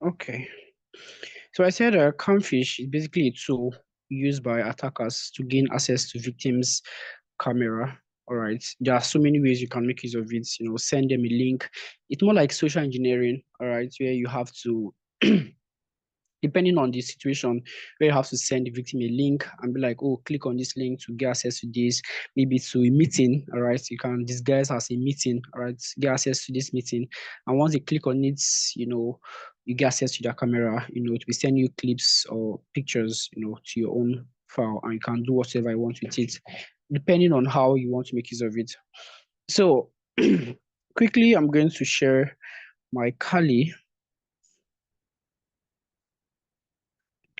Okay. So I said Camphish is basically a tool used by attackers to gain access to victims' camera. All right. There are so many ways you can make use of it. Send them a link. It's more like social engineering, all right, where you have to depending on the situation, where you have to send the victim a link and be like, oh, click on this link to get access to this, maybe to a meeting, all right? You can disguise as a meeting, all right? Get access to this meeting. And once they click on it, you get access to their camera, to be sending you clips or pictures, to your own file, and you can do whatever you want with it, depending on how you want to make use of it. So quickly, I'm going to share my Kali.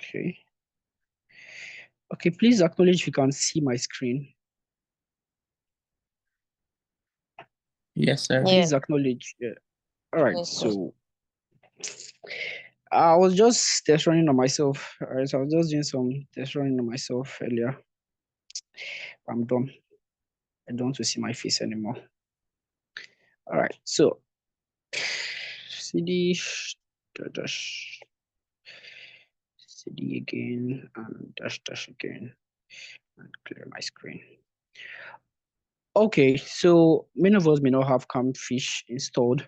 Okay. Okay, please acknowledge if you can see my screen. Yes, sir. Please acknowledge. Yeah. All right. Yes, So I was just test running on myself. All right. So I was just doing some test running on myself earlier. I'm done. I don't want to see my face anymore. All right. So CD dash CD again and dash again and clear my screen. Okay. So many of us may not have Camphish installed.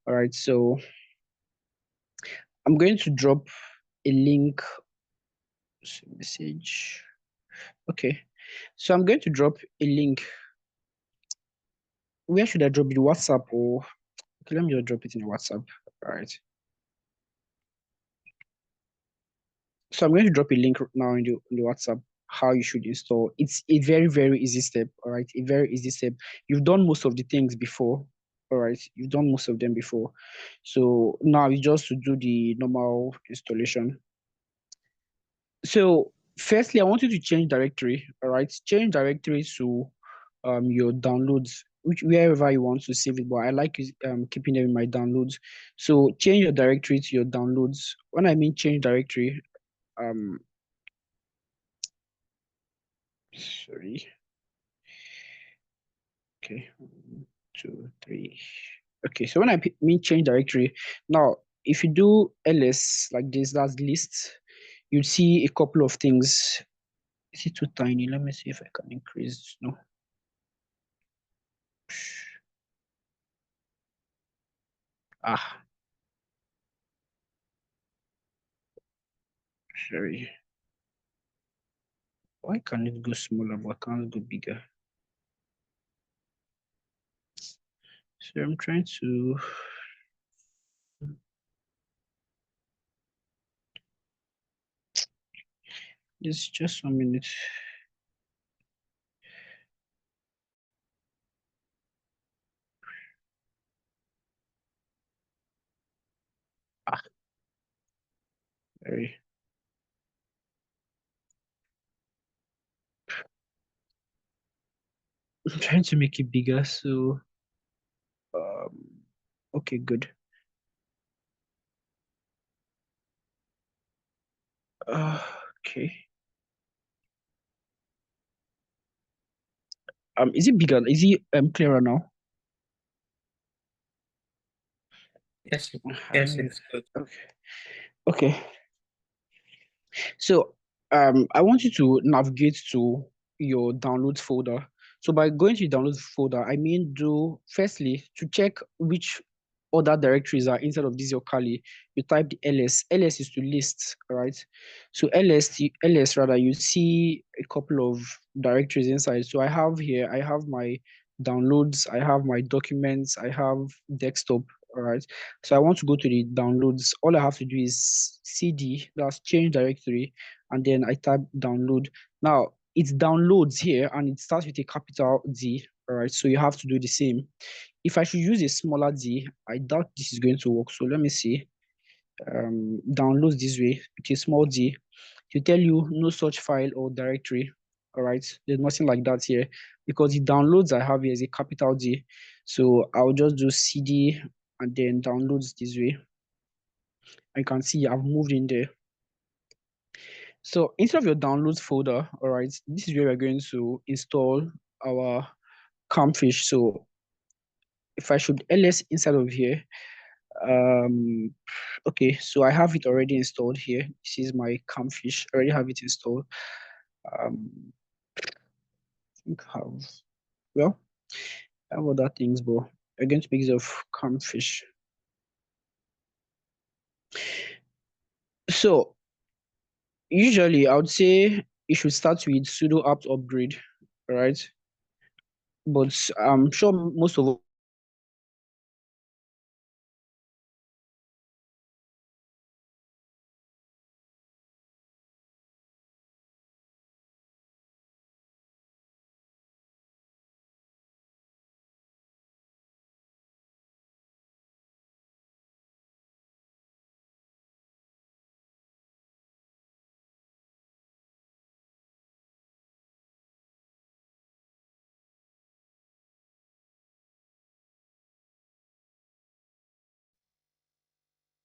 All right. So I'm going to drop a link. Message. Okay. So I'm going to drop a link. Where should I drop it? WhatsApp or okay, let me just drop it in WhatsApp. All right. So I'm going to drop a link now in the WhatsApp how you should install. It's a very, very easy step. All right. A very easy step. You've done most of the things before. All right. You've done most of them before. So now it's just to do the normal installation. So firstly, I want you to change directory. All right. Change directory to your downloads, wherever you want to save it, but I like keeping them in my downloads. So change your directory to your downloads. When I mean change directory, sorry. Okay, 1, 2, 3. Okay, so when I mean change directory, now if you do ls like this, that's list, you'd see a couple of things. Is it too tiny? Let me see if I can increase. No. Ah, sorry. Why can't it go smaller, but can't go bigger? So I'm trying to. It's just 1 minute. Ah, sorry. I'm trying to make it bigger, so okay, good. Okay. Is it bigger? Is it clearer now? Yes, yes, it's good. Okay. Okay. So I want you to navigate to your downloads folder. So by going to your downloads folder, I mean do firstly to check which other directories are inside of this your Kali, you type the ls. Ls is to list, right? So ls rather, you see a couple of directories inside. So I have here, I have my downloads, I have my documents, I have desktop, all right? So I want to go to the downloads. All I have to do is cd, that's change directory, and then I type download. Now it downloads here and it starts with a capital D, all right? So you have to do the same. If I should use a smaller D, I doubt this is going to work. So let me see. Downloads this way with a small D. To tell you no such file or directory. All right, there's nothing like that here because the downloads I have here is a capital D. So I'll just do CD and then downloads this way. You can see I've moved in there. So instead of your downloads folder, all right, this is where we're going to install our Camphish. So if I should ls inside of here, Um, okay, so I have it already installed here. This is my Camphish. I already have it installed. I think I have, well, I have other things, but I'm going to make use of Camphish. So usually I would say you should start with sudo apt upgrade, right? But I'm sure most of us have used sudo apt upgrade before.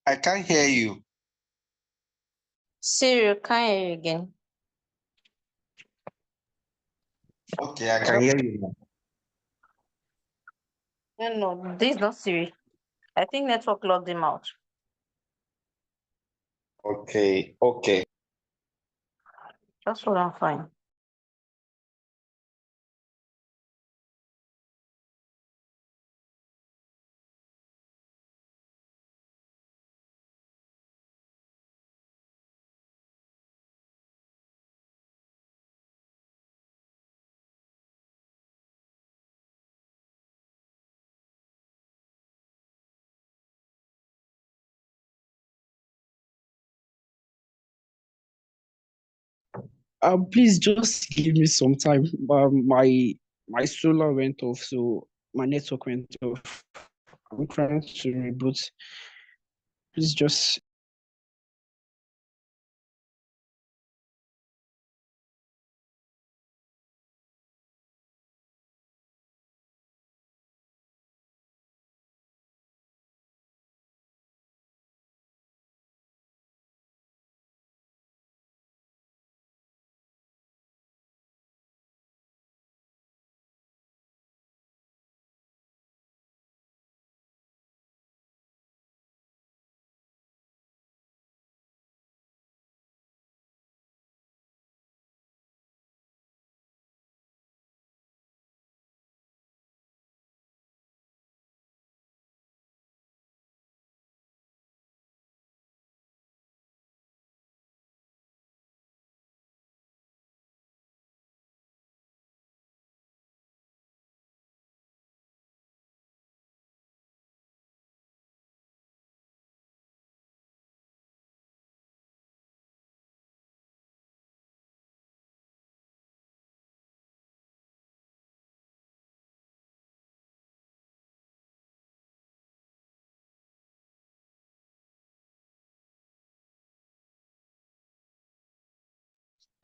I can't hear you. Siri, can't hear you again. Okay, I can hear you now. No, this is not Siri. I think network logged him out. Okay, okay. Just hold on, fine. Please just give me some time. My solar went off, so my network went off. I'm trying to reboot. Please just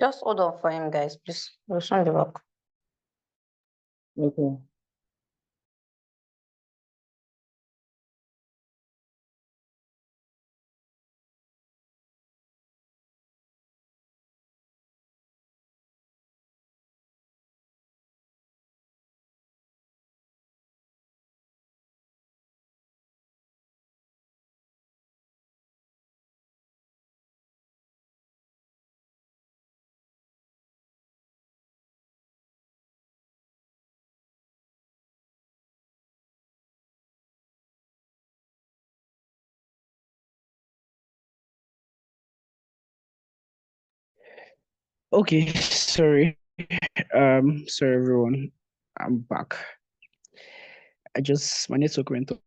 Just hold on for him, guys, please. We'll soon be back. okay. Okay, sorry. Sorry everyone. I'm back. My network went off.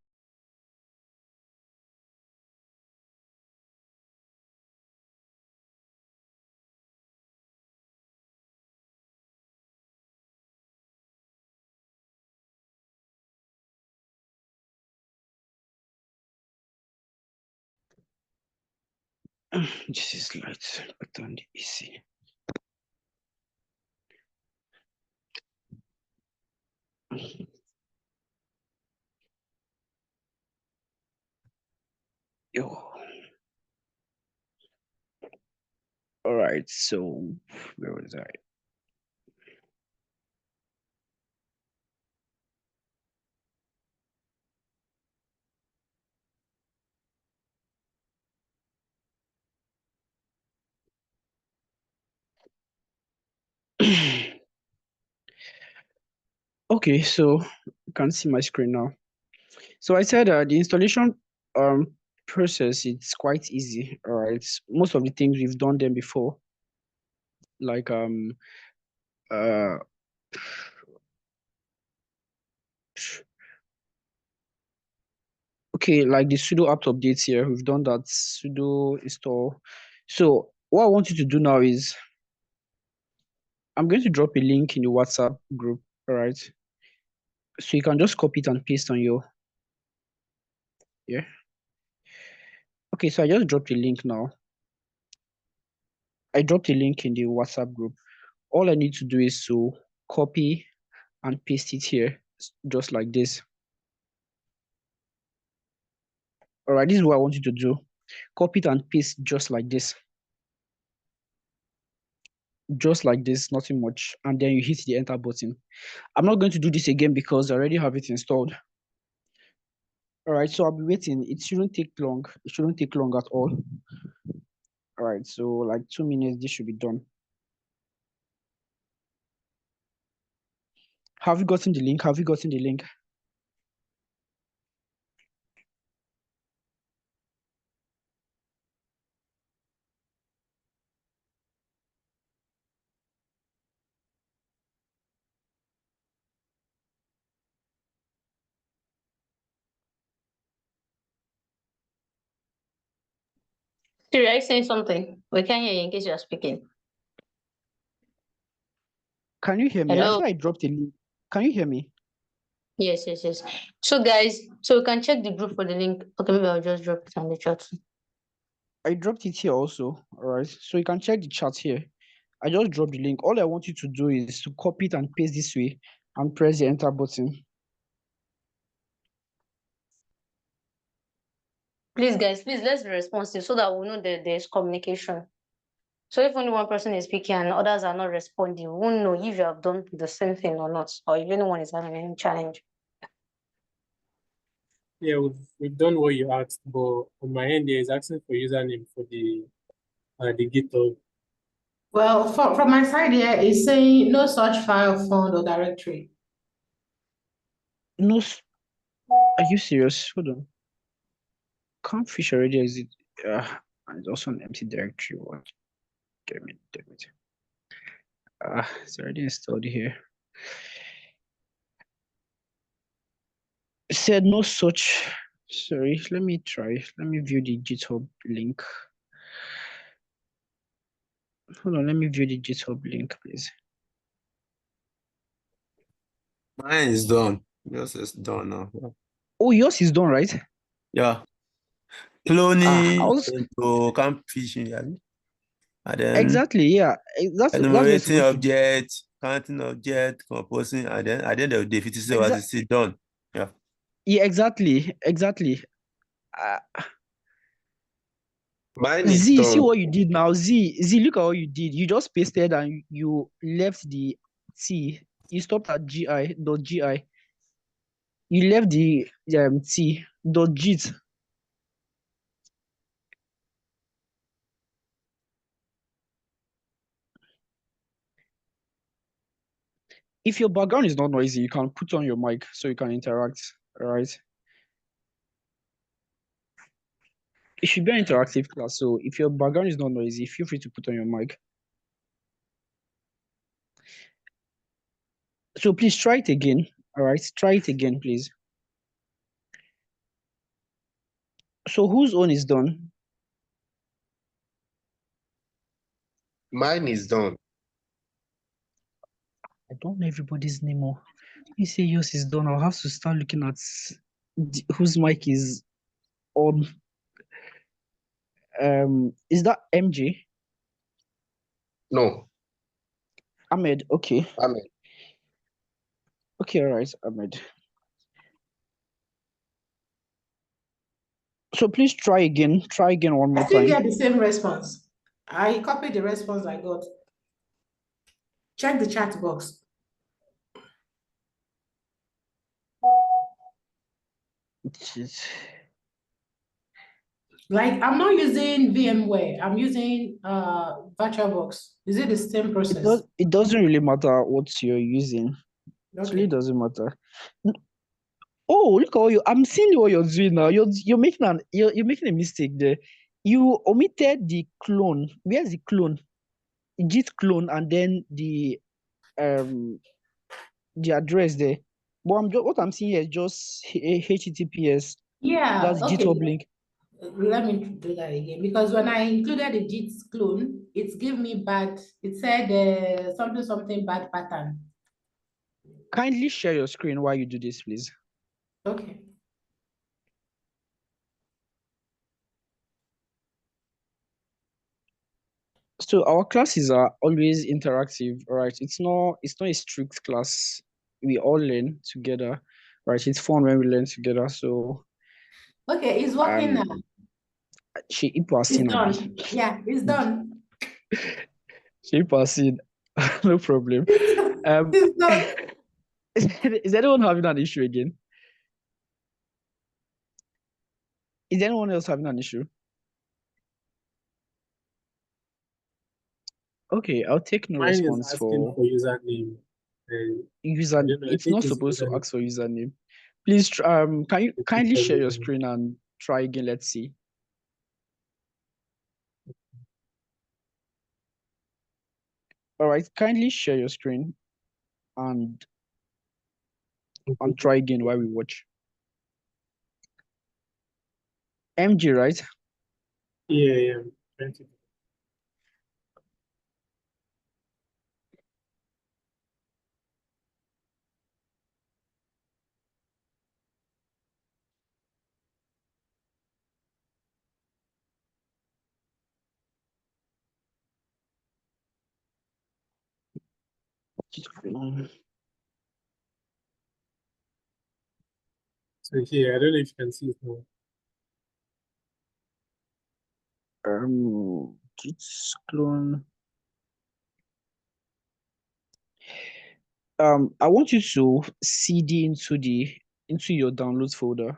This is light. Put on the AC. Yo. All right. So where was I? Okay, so you can see my screen now. So I said the installation um process, it's quite easy. All right, most of the things we've done them before, like uh okay, like the sudo apt updates here, we've done that sudo install. So what I want you to do now is I'm going to drop a link in the WhatsApp group. All right, so you can just copy it and paste on your, yeah. Okay, so I just dropped a link now. I dropped a link in the WhatsApp group. All I need to do is to copy and paste it here, just like this. All right, this is what I want you to do. Copy it and paste just like this. Just like this, nothing much. And then you hit the enter button. I'm not going to do this again because I already have it installed. All right, so I'll be waiting. It shouldn't take long. It shouldn't take long at all. All right, so like 2 minutes, this should be done. Have you gotten the link? Have you gotten the link? Siri, are you saying something? We can't hear you in case you are speaking. Can you hear me? I Hello? said I dropped a link. Can you hear me? Yes, yes, yes. So guys, so we can check the group for the link. Okay, maybe I'll just drop it on the chat. I dropped it here also. All right, so you can check the chat here. I just dropped the link. All I want you to do is to copy it and paste this way and press the enter button. Please, guys, please let's be responsive so that we know that there's communication. So if only one person is speaking and others are not responding, we won't know if you have done the same thing or not, or if anyone is having any challenge. Yeah, we've done what you asked, but on my end, there is asking for username for the GitHub. Well, from my side here, it's saying no such file, found, or directory. No, are you serious? Hold on. Camphish already is it? And it's also an empty directory. What? Damn it, damn it. It's already installed here. It said no such. Sorry, let me try. Let me view the GitHub link. Hold on, let me view the GitHub link, please. Mine is done. Yours is done now. Oh, yours is done, right? Yeah. I Cloning was into Camphish, yeah. And then exactly, yeah. That's what it's enumerating supposed to. object, counting object, composing, and then at the end of the day, 56 hours is still done. Yeah. Yeah, exactly, exactly. Mine is Z, see done. what you did now. Z, look at what you did. You just pasted and you left the T. You stopped at gi. You left the T dot JIT. If your background is not noisy, you can put on your mic so you can interact. All right. It should be an interactive class. So if your background is not noisy, feel free to put on your mic. So please try it again. All right. Try it again, please. So whose own is done? Mine is done. I don't know everybody's name. Or you say yours is done. I'll have to start looking at whose mic is on. Is that MJ? No, Ahmed. Okay. Amen. Okay, all right, Ahmed. So please try again. Try again one I more still time. get the same response. I copied the response I got. Check the chat box. Jeez. Like I'm not using VMware. I'm using VirtualBox. Is it the same process? It doesn't really matter what you're using. It really Okay. doesn't matter. Oh, look how I'm seeing what you're doing now. You're making a mistake there. You omitted the clone. Where's the clone? Git clone and then the address there. But what I'm seeing here is just HTTPS. Yeah, That's the okay. GitHub link. Let me do that again because when I included the Git clone, it gave me bad. It said something bad pattern. Kindly share your screen while you do this, please. Okay. So our classes are always interactive, right? It's not a strict class. We all learn together, right? It's fun when we learn together. So Okay, it's working now. she It's passing done. Yeah, it's done. she passing. No problem. It's done. Is anyone having an issue again? Is anyone else having an issue? Okay, I'll take no Mine is response asking for for username. And user. I don't know. I It's think not it's supposed to username. ask for username. Please, can you It's kindly share your username. screen and try again? Let's see. All right, kindly share your screen and try again while we watch. MG, right? Yeah, yeah. 20. So here, I don't know if you can see it now. Git clone. I want you to CD into your downloads folder.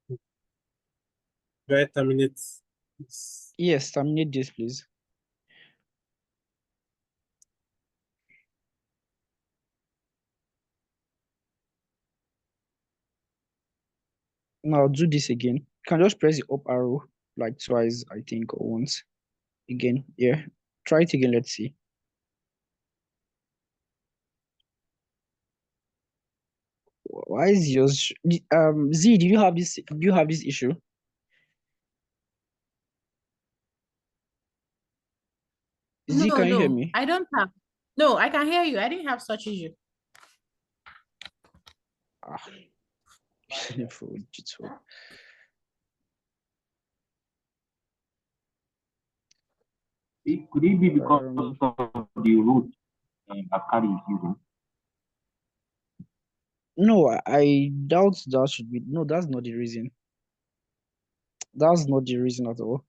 Do I terminate this? Yes, terminate this, please. Now do this again. You can just press the up arrow like twice, I think, or once. Again, yeah. Try it again. Let's see. Why is yours? Z, do you have this? Do you have this issue? Z, No, can you hear no, me? I don't have. No, I can hear you. I didn't have such issue. Ah, for Git. Could it be because Um, of the root Bakari is using? no, I doubt that should be. No, that's not the reason. That's not the reason at all.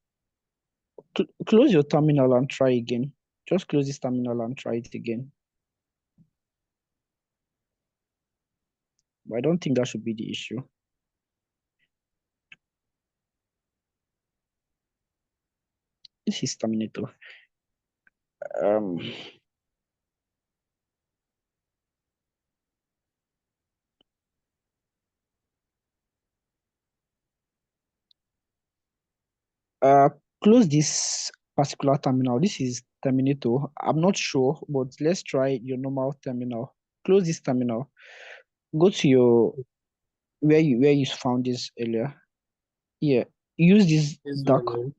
Close your terminal and try again. Just close this terminal and try it again. But I don't think that should be the issue. This is Terminator. Uh, Close this particular terminal. This is Terminator. I'm not sure, but let's try your normal terminal. Close this terminal. Go to your where you found this earlier. Yeah. Use this This dark. one,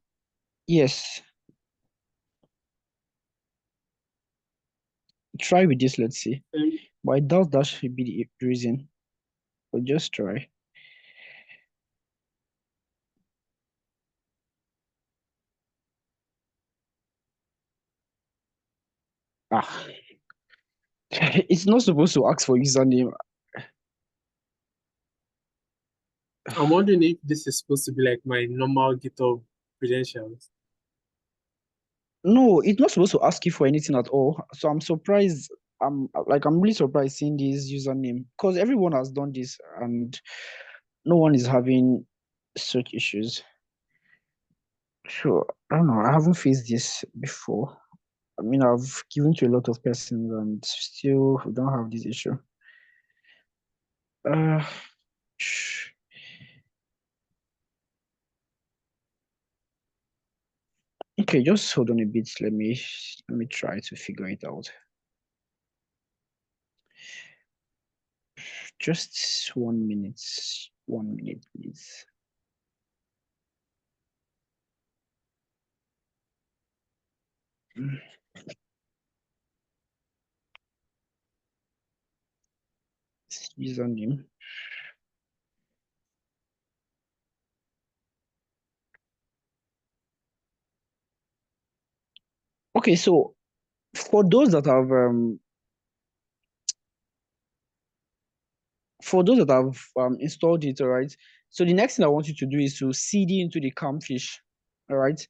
Yes. Try with this, let's see. But I doubt that should be the reason. But just try. Ah. It's not supposed to ask for username. I'm wondering if this is supposed to be like my normal GitHub credentials. No, it's not supposed to ask you for anything at all. So I'm surprised. I'm really surprised seeing this username because everyone has done this and no one is having such issues. So I don't know. I haven't faced this before. I mean, I've given to a lot of persons and still don't have this issue. Okay, just hold on a bit. Let me try to figure it out. Just 1 minute. 1 minute, please. Username. Okay, so for those that have installed it, all right. So the next thing I want you to do is to cd into the Camphish, all right.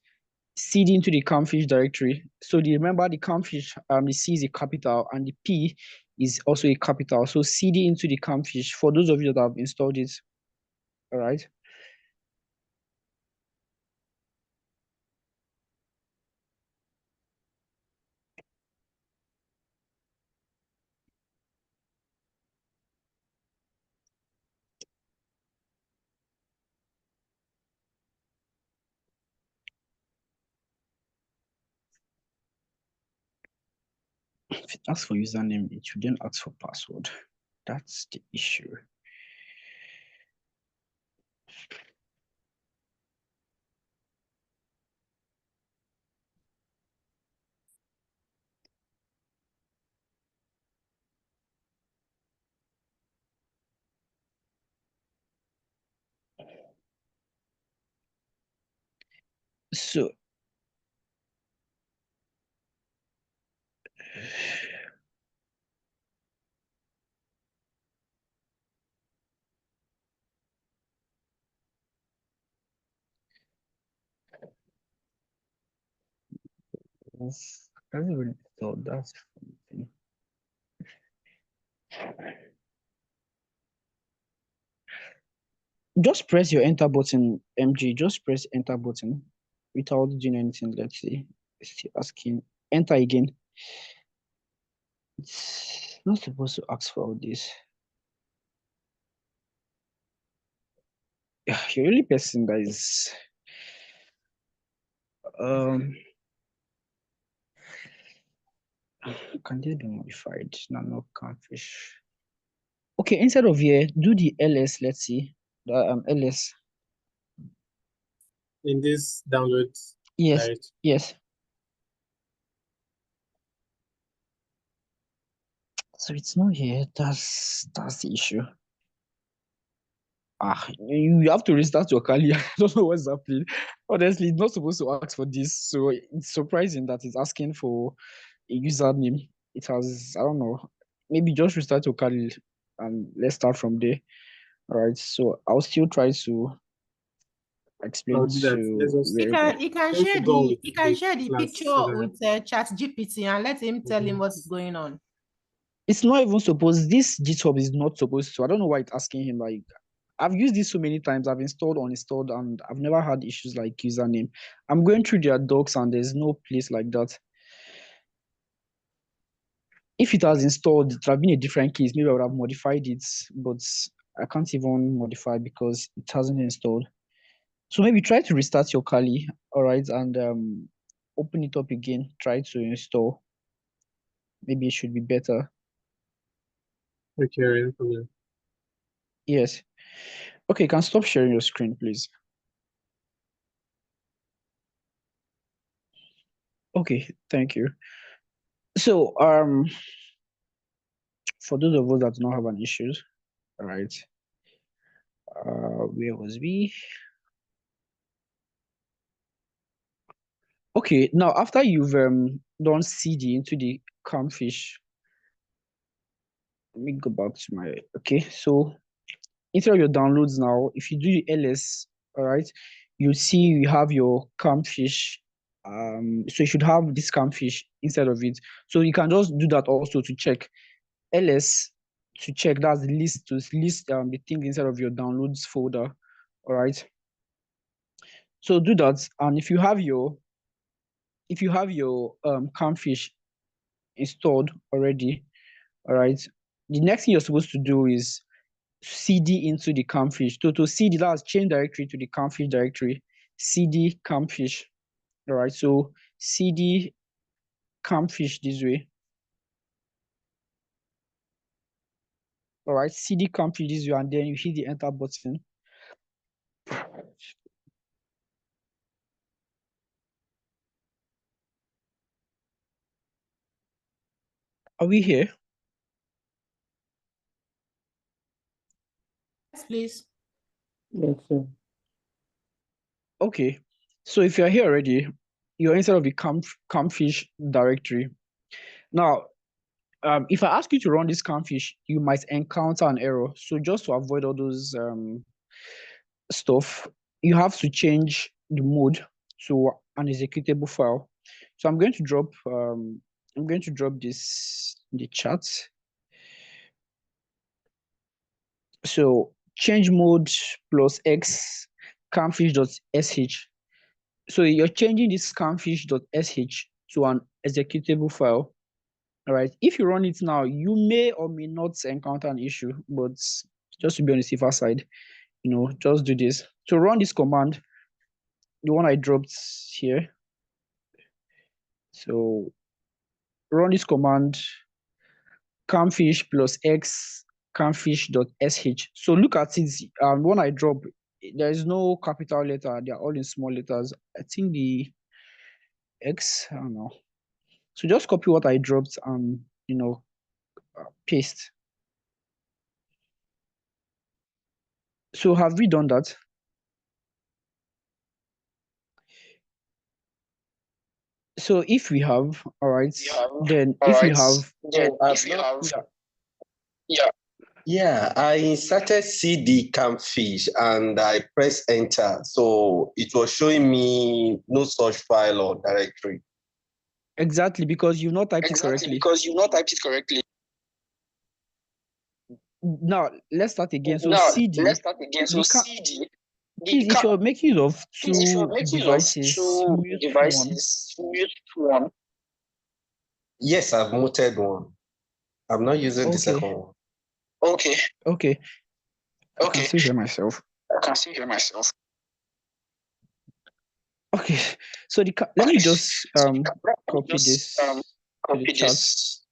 Cd into the Camphish directory. So remember the Camphish, the C is a capital and the P is also a capital. So cd into the Camphish for those of you that have installed it, all right. If it asks for username, it shouldn't ask for password. That's the issue. So I haven't really thought that's something. Just press your enter button, MG. Just press enter button without doing anything. Let's see. It's still asking. Enter again. It's not supposed to ask for all this. Yeah, you're really person that is can this be modified? No, Camphish. Okay, instead of here, do the ls. Let's see. The ls. In this download. Yes. Right. Yes. So it's not here. That's the issue. You have to restart your Kali. I don't know what's happening. Honestly, it's not supposed to ask for this. So it's surprising that it's asking for a username. It has, I don't know. Maybe just restart your Kali and let's start from there. All right. So I'll still try to explain I'll do that. Let's to just You wherever. can you can let's share go on the with you can the share the class picture so that with Chat GPT and let him tell him what is going on. It's not even supposed, this GitHub is not supposed to. I don't know why it's asking him. Like, I've used this so many times. I've installed, uninstalled, and I've never had issues like username. I'm going through their docs and there's no place like that. If it has installed, it would have been a different case. Maybe I would have modified it, but I can't even modify because it hasn't installed. So maybe try to restart your Kali, all right, and open it up again. Try to install. Maybe it should be better. okay, no problem. Yes. Okay, you can stop sharing your screen, please. Okay, thank you. So, for those of us that do not have an issue, all right, where was we? Okay, now after you've done CD into the Camphish, let me go back to my, okay, so instead of your downloads now, if you do the ls, all right, you see you have your Camphish, so you should have this Camphish instead of it. So you can just do that also to check ls to check that's the list to list the thing inside of your downloads folder, all right. So do that, and if you have your Camphish installed already, all right, the next thing you're supposed to do is cd into the Camphish. To cd, that's change directory to the Camphish directory. Cd Camphish. All right, so cd Camphish this way. All right, cd Camphish this way, and then you hit the enter button. Are we here? Yes, please. Yes, sir. Okay, so if you're here already, you're inside of the Camphish directory. Now, if I ask you to run this Camphish, you might encounter an error. So just to avoid all those stuff, you have to change the mode to an executable file. So I'm going to drop this in the chat. So change mode plus X camphish.sh. So you're changing this camphish.sh to an executable file. All right. If you run it now, you may or may not encounter an issue, but just to be on the safer side, just do this. So run this command, the one I dropped here. So run this command, camphish plus X camphish.sh. So look at it. When I drop, there is no capital letter. They are all in small letters. I think the X, I don't know. So just copy what I dropped and paste. So have we done that? So if we have, all right, then if we have, Yeah, I inserted CD Campfish and I pressed enter. So it was showing me no such file or directory. Exactly, because you've not typed it correctly. Now let's start again. So CD. Please, if you're making use of two devices, mute one. Yes, I've muted one. I'm not using the second one. Okay. I can still hear myself. Okay. So let me just copy this to the chat.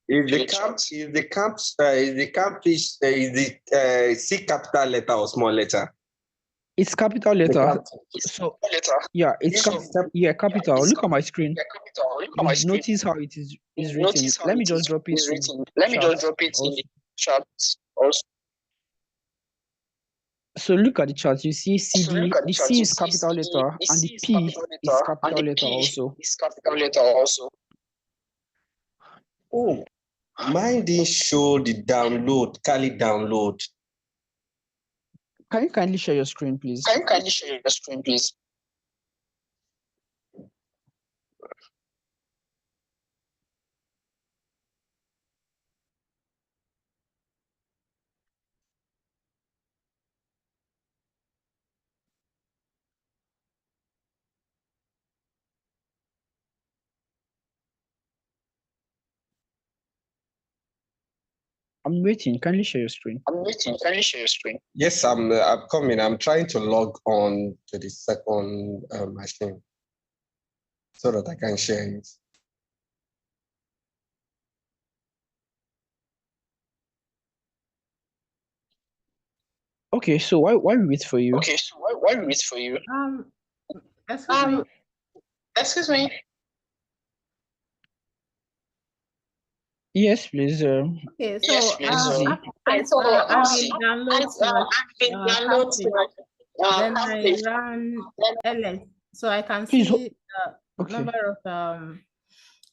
Is the Campfish C capital letter or small letter? It's capital letter. So yeah, it's capital. Look at my screen. You notice how it is written. Let me just drop it in chat also. So look at the chart. You see CD. The C is capital letter, and the P is capital letter also. Oh, mine didn't show the download, Kali download. Can you kindly share your screen, please? I'm waiting. Kindly share your screen. Yes, I'm coming. I'm trying to log on to the second machine so that I can share it. Okay, so why we wait for you? Excuse me. Yes, please. Okay, so I've been downloading then I ran ls, so I can Please, see okay. number of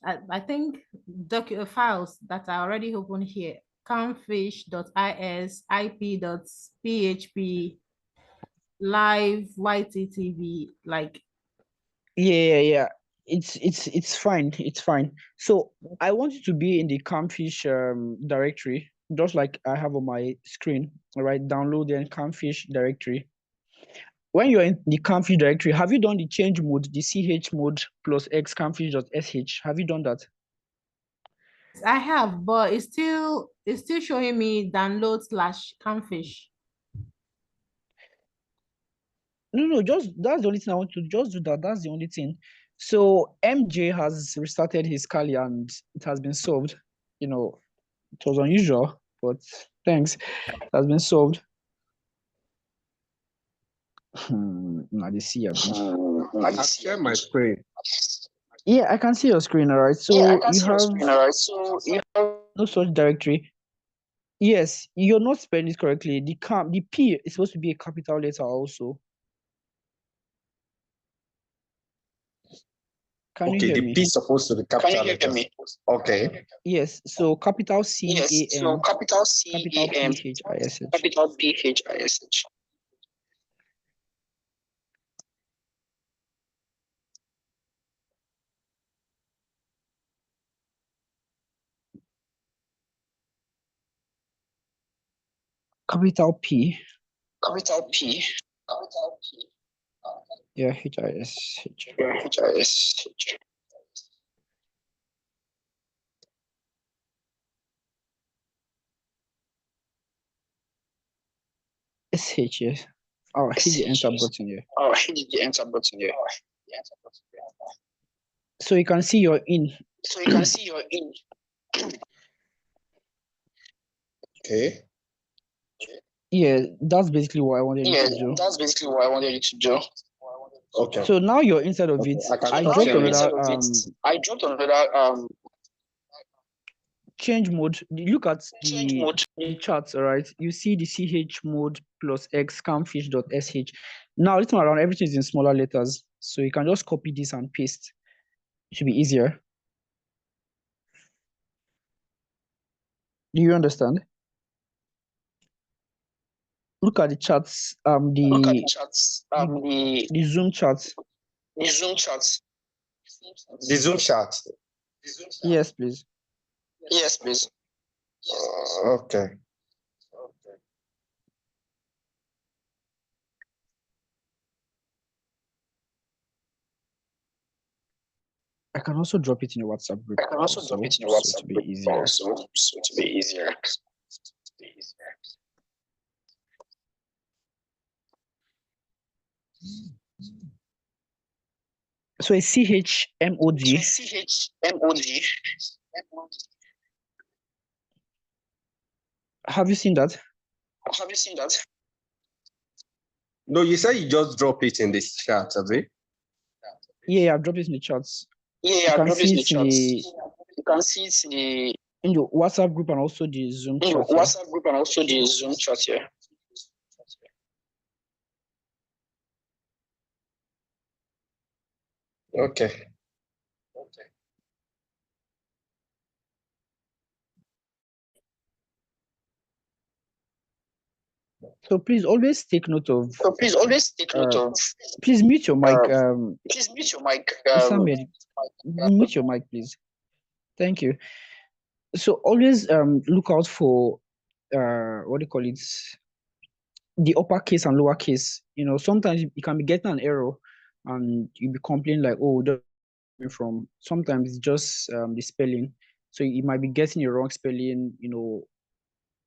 I think files that are already open here: campfish.is, ip.php, live, yttv, like. Yeah. It's fine. It's fine. So I want you to be in the Camphish directory, just like I have on my screen. All right, download the Camphish directory. when you're in the Camphish directory, have you done the change mode, the ch mode plus x camphish.sh? Have you done that? I have, but it's still showing me download / Camphish. No, just that's the only thing I want to just do that. That's the only thing. So MJ has restarted his Kali and it has been solved. You know, it was unusual, but thanks. It has been solved. Now they see a bit. I've shared my screen. Yeah, I can see your screen, all right. So you have no such directory. Yes, you're not spelling it correctly. The P is supposed to be a capital letter also. Can you Okay, hear the me? P is supposed to be capital letters. Okay. Yes, so capital C-A-M, capital P-H-I-S-H. Capital P. Yeah, H-I-S-H. S-H, yes. Oh, hit the enter button here. So you can see you're in. Okay. Yeah, that's basically what I wanted you to do. Okay. So now you're inside of it. I dropped another change mode. Look at the charts, all right? You see the ch mode plus x campfish.sh. Now this time around, everything is in smaller letters. So you can just copy this and paste. It should be easier. Do you understand? Look at the charts, the Zoom charts. The Zoom chat. Yes, please. Okay. I can also drop it in a WhatsApp group also, so to be easier. So it's CHMOD. Have you seen that? No, you said you just drop it in this chat, have you? Yeah, I've dropped it in the charts. You can see it in the WhatsApp group and also the Zoom chat. Yeah. Okay. So please always take note of. Please mute your mic. Samuel, mute your mic, please. Thank you. So always look out for what do you call it? The uppercase and lowercase. You know, sometimes you can be getting an error, and you be complaining like, "Oh, from." Sometimes it's just the spelling. So you might be getting the wrong spelling. You know,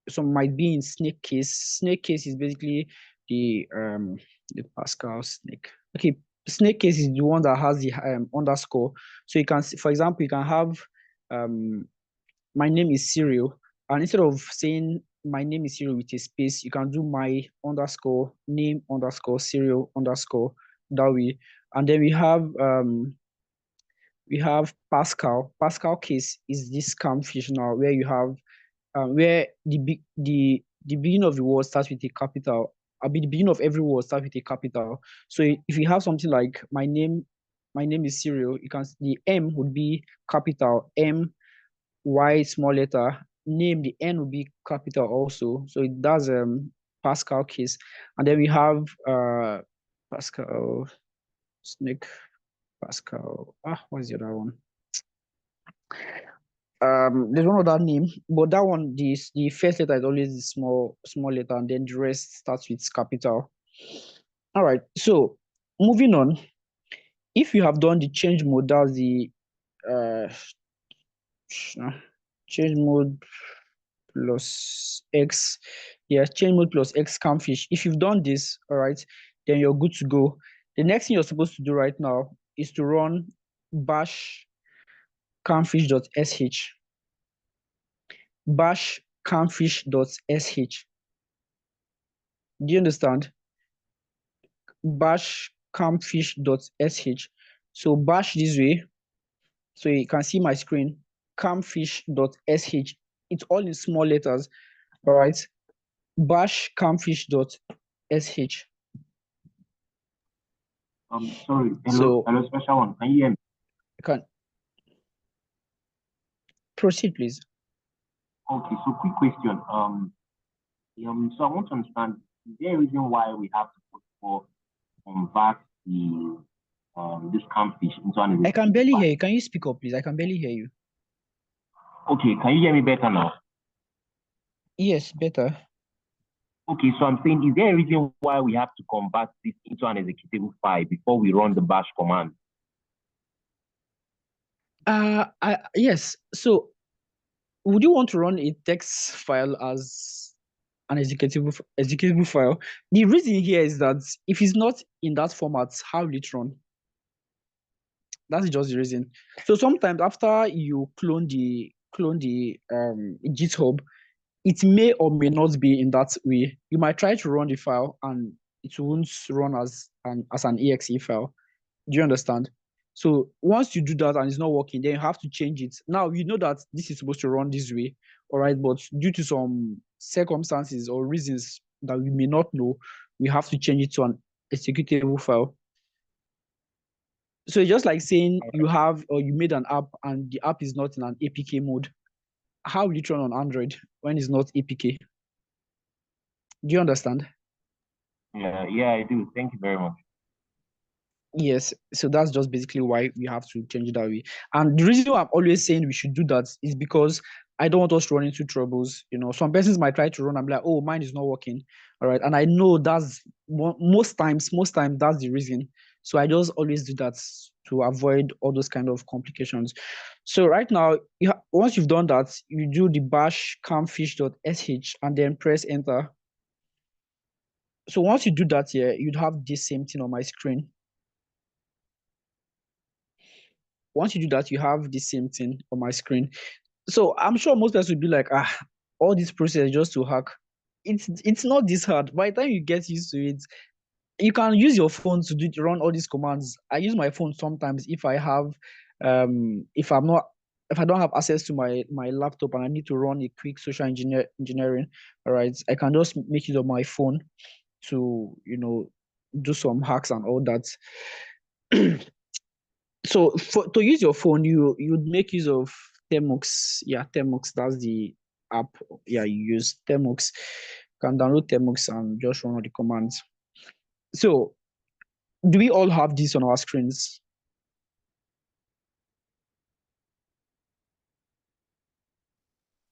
some might be in snake case. Snake case is basically the Pascal snake. Okay, snake case is the one that has the underscore. So you can, for example, you can have my name is Cyril, and instead of saying my name is Cyril with a space, you can do my underscore name underscore Cyril underscore that way. And then we have Pascal. Pascal case is this Camphish now, where you have where the beginning of the word starts with a capital. The beginning of every word starts with a capital. So if you have something like my name is Cyril, you can the M would be capital M, Y small letter, name, the N would be capital also. So it does Pascal case. And then we have Pascal snake Pascal. What's the other one? There's one other name, but that one, the first letter is always the small letter, and then the rest starts with capital. All right. So moving on, if you have done the change mode, that's the uh change mode plus X. Yeah, change mode plus X Camphish. If you've done this, all right, then you're good to go. The next thing you're supposed to do right now is to run bash camphish.sh. Bash camphish.sh. Do you understand? Bash campfish.sh. So bash this way. So you can see my screen. Campfish.sh. It's all in small letters. All right. Bash campfish.sh. Sorry. So Hello, special one. Can you hear me? you can proceed, please. Okay. So quick question. So I want to understand, is there a reason why we have to put for convert the this campfish into an I can barely file? hear you. Can you speak up, please? I can barely hear you. Okay, can you hear me better now? Yes, better. Okay, so I'm saying, is there a reason why we have to convert this into an executable file before we run the bash command? Yes. So would you want to run a text file as an executable file? The reason here is that if it's not in that format, how will it run? That's just the reason. So sometimes after you clone the GitHub, it may or may not be in that way. You might try to run the file and it won't run as an exe file. Do you understand? So once you do that and it's not working, then you have to change it. Now you know that this is supposed to run this way, all right, but due to some circumstances or reasons that we may not know, we have to change it to an executable file. So it's just like saying you have or you made an app and the app is not in an APK mode. How will it run on Android when it's not APK? Do you understand? Yeah, I do. Thank you very much. Yes, so that's just basically why we have to change it that way. And the reason why I'm always saying we should do that is because I don't want us to run into troubles. You know, some persons might try to run and be like, oh, mine is not working. All right. And I know that's most times that's the reason. So I just always do that to avoid all those kind of complications. So right now, once you've done that, you do the bash campfish.sh and then press enter. So once you do that here, you'd have this same thing on my screen. Once you do that, you have the same thing on my screen. So I'm sure most people will be like, all this process just to hack. It's not this hard. By the time you get used to it, you can use your phone to run all these commands. I use my phone sometimes if I have if I don't have access to my laptop and I need to run a quick social engineering, all right, I can just make use of my phone to do some hacks and all that. So to use your phone, you'd make use of Temux. Yeah, Temux, that's the app. Yeah, you use Temux. You can download Temux and just run all the commands. So do we all have this on our screens?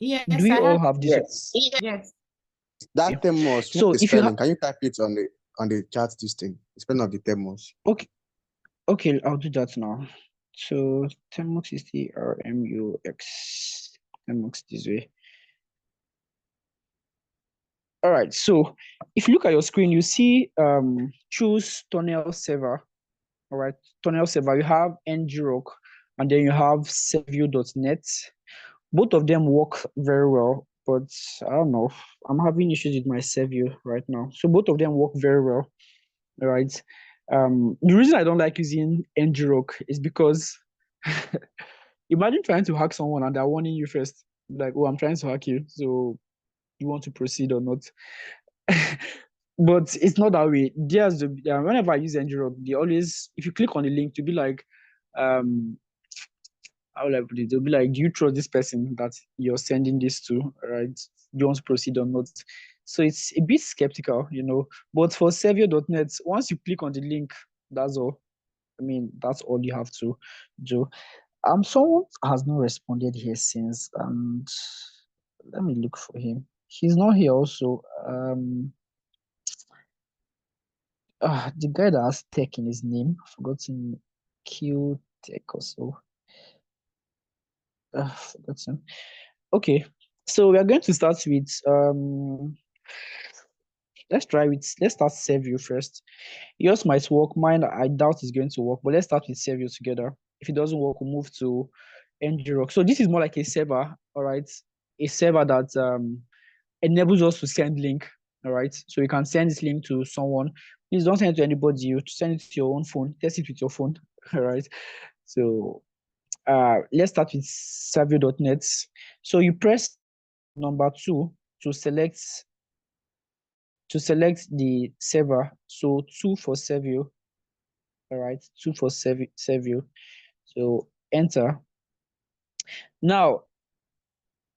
Yes, Do we I all have. have this? Yes. Yes. That Temos, So what is if you have, spelling? Can you type it on the chat this thing? The spelling of the Temos. okay, I'll do that now. So Temux is TRMUX. Temux this way. All right. So if you look at your screen, you see choose tunnel server. All right, tunnel server. You have ngrok, and then you have Servio.net. Both of them work very well, but I don't know. I'm having issues with my Servio right now. So both of them work very well. All right. The reason I don't like using ngrok is because imagine trying to hack someone and they're warning you first, like, oh, I'm trying to hack you, so you want to proceed or not. But it's not that way. Whenever I use ngrok, they always, if you click on the link, to be like, how will I put it? They'll be like, do you trust this person that you're sending this to? Right? Do you want to proceed or not? So it's a bit skeptical, But for Servio.net, once you click on the link, that's all. I mean, that's all you have to do. Someone has not responded here since, and let me look for him. He's not here also. The guy that has tech in his name, I've forgotten, Q Tech or so. Forgotten. Okay, so we are going to start with let's start Servio first. Yours might work, mine I doubt is going to work, but let's start with Servio together. If it doesn't work, we'll move to ngrok. So this is more like a server, all right, a server that enables us to send link, all right. So you can send this link to someone. Please don't send it to anybody. You send it to your own phone. Test it with your phone, all right. So let's start with Servio.net. So you press number 2 to select the server. So 2 for Servio, all right, 2 for Servio. So enter. Now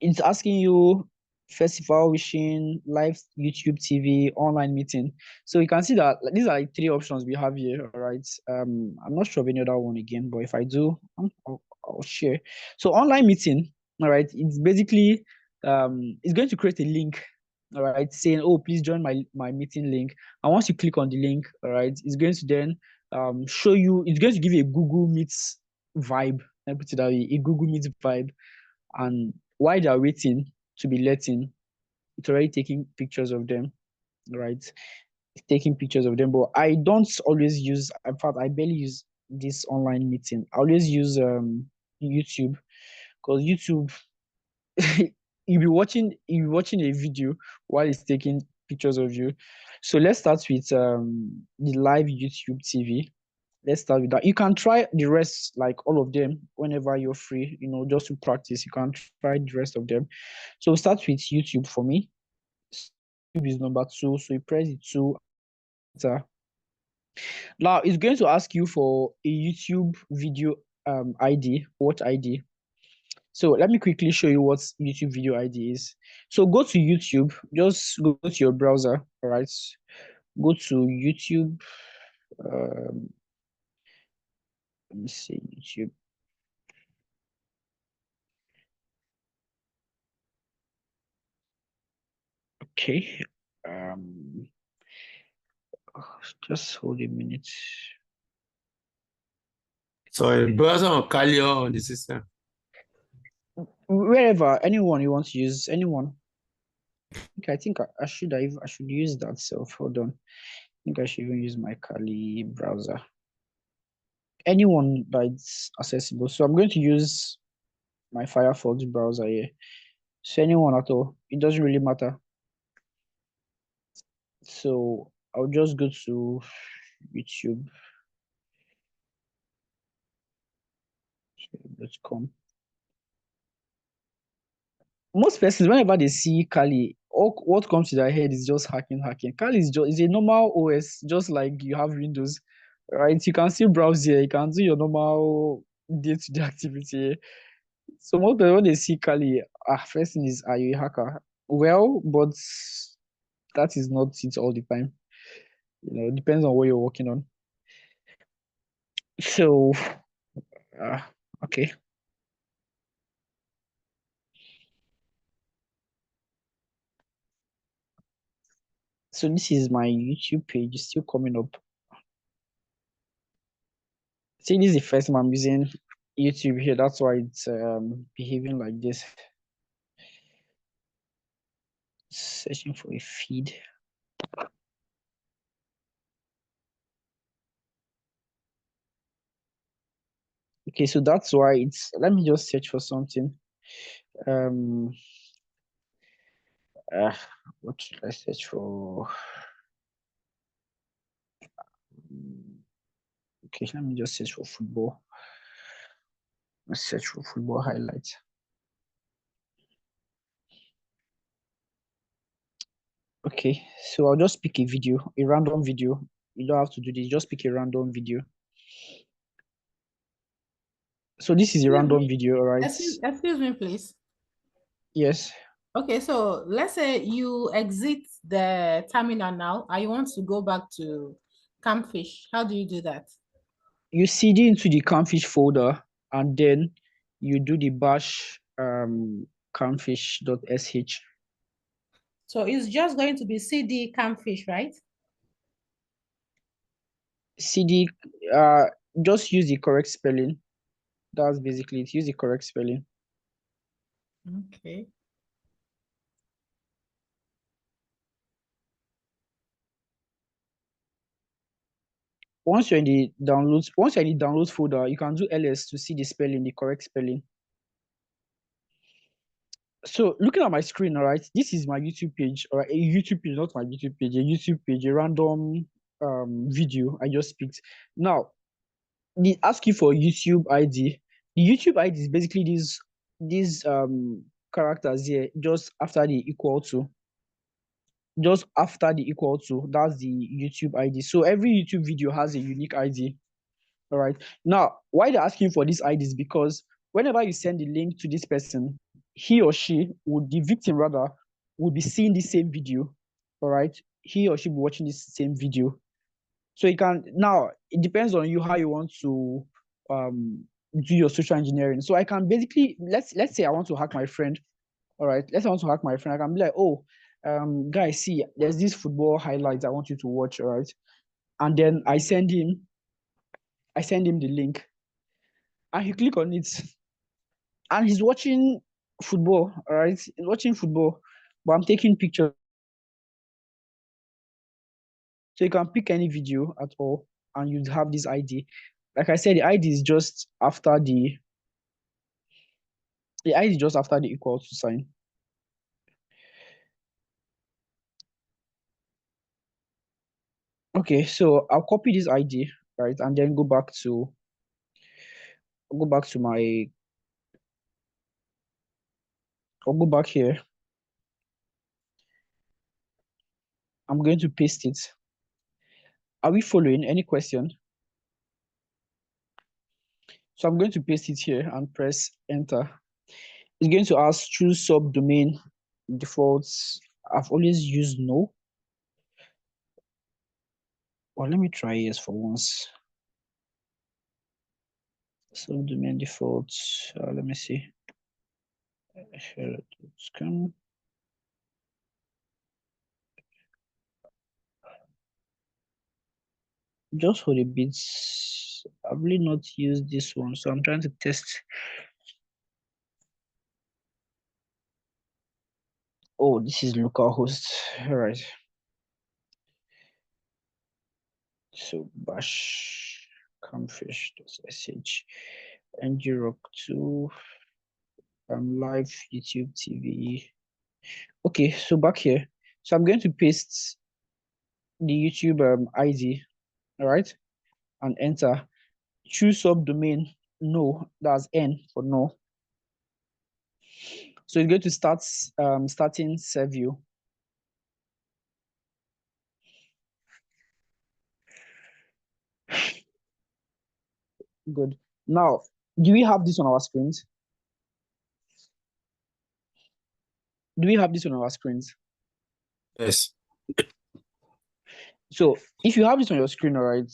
it's asking you festival wishing, live YouTube TV, online meeting. So you can see that these are like 3 options we have here. All right. I'm not sure of any other one again, but if I do, I'll share. So online meeting, all right, it's basically it's going to create a link, all right, saying, oh, please join my meeting link. And once you click on the link, all right, it's going to then show you, it's going to give you a Google Meets vibe. I put it that way, a Google Meets vibe. And while they're waiting to be let in, it's already taking pictures of them, right? It's taking pictures of them, but I don't always use, in fact, I barely use this online meeting. I always use YouTube, because YouTube, you'll be watching a video while it's taking pictures of you. So let's start with the live YouTube TV. Let's start with that. You can try the rest, like all of them, whenever you're free, just to practice. You can try the rest of them. So we'll start with YouTube for me. YouTube is number 2. So you press the 2. Now it's going to ask you for a YouTube video ID, what ID. So let me quickly show you what YouTube video ID is. So go to YouTube, just go to your browser, all right? Go to YouTube. Let me see, YouTube. Okay. Just hold a minute. So browser or Kali on the system? Wherever, anyone you want to use, anyone. I think I should use that self. Hold on. I think I should even use my Kali browser. Anyone that's accessible. So I'm going to use my Firefox browser here. So anyone at all. It doesn't really matter. So I'll just go to youtube.com. Most persons, whenever they see Kali, what comes to their head is just hacking. Kali is a normal OS, just like you have Windows, right? You can still browse here. You can do your normal day-to-day activity. So most people, when they see Kali, first thing is, are you a hacker? Well, but that is not it all the time. It depends on what you're working on. So, okay. So this is my YouTube page. It's still coming up. See, this is the first time I'm using YouTube here. That's why it's behaving like this. Searching for a feed. Okay, so that's why it's. Let me just search for something. What should I search for? Okay, let me just search for football. Let's search for football highlights. Okay, so I'll just pick a video, a random video. You don't have to do this, just pick a random video. So this is a random video, all right? Excuse me, please. Yes. Okay, so let's say you exit the terminal now and you want to go back to Camphish. How do you do that? You cd into the Camphish folder, and then you do the bash camphish.sh. So it's just going to be cd Camphish, right? CD, just use the correct spelling. That's basically it. Use the correct spelling. Okay. Once you're in the downloads folder, you can do ls to see the spelling, the correct spelling. So looking at my screen, all right, this is my YouTube page, or a YouTube page, not my YouTube page, a YouTube page, a random video I just picked. Now, they ask you for YouTube ID. The YouTube ID is basically these characters here, just after the equal to. Just after the equal to, that's the YouTube ID. So every YouTube video has a unique ID. All right. Now, why they're asking for this ID is because whenever you send the link to this person, he or she would, the victim rather, would be seeing the same video. All right. He or she will be watching this same video. So you can, now it depends on you how you want to do your social engineering. So I can basically, let's say I want to hack my friend. All right. Let's say I want to hack my friend. I can be like, oh, guys, see, there's this football highlights I want you to watch. All right. And then I send him the link, and he click on it, and he's watching football. All right, he's watching football, but I'm taking pictures. So you can pick any video at all, and you'd have this ID. Like I said, the ID is just after the ID is just after the equal to sign. Okay, so I'll copy this ID, right, and then go back to my. I'll go back here. I'm going to paste it. Are we following? Any question? So I'm going to paste it here and press enter. It's going to ask choose subdomain defaults. I've always used no. Well, let me try yes for once. Subdomain defaults. Let me see. Here, just for the bits, I've really not used this one, so I'm trying to test. Oh, this is localhost. All right. So bash camphish.sh ngrock2 live YouTube TV. Okay, so back here. So I'm going to paste the YouTube ID, all right, and enter. Choose subdomain, no, that's N for no. So it's going to start starting ServeView. Good. Now, do we have this on our screens? Do we have this on our screens? Yes. So if you have this on your screen, all right,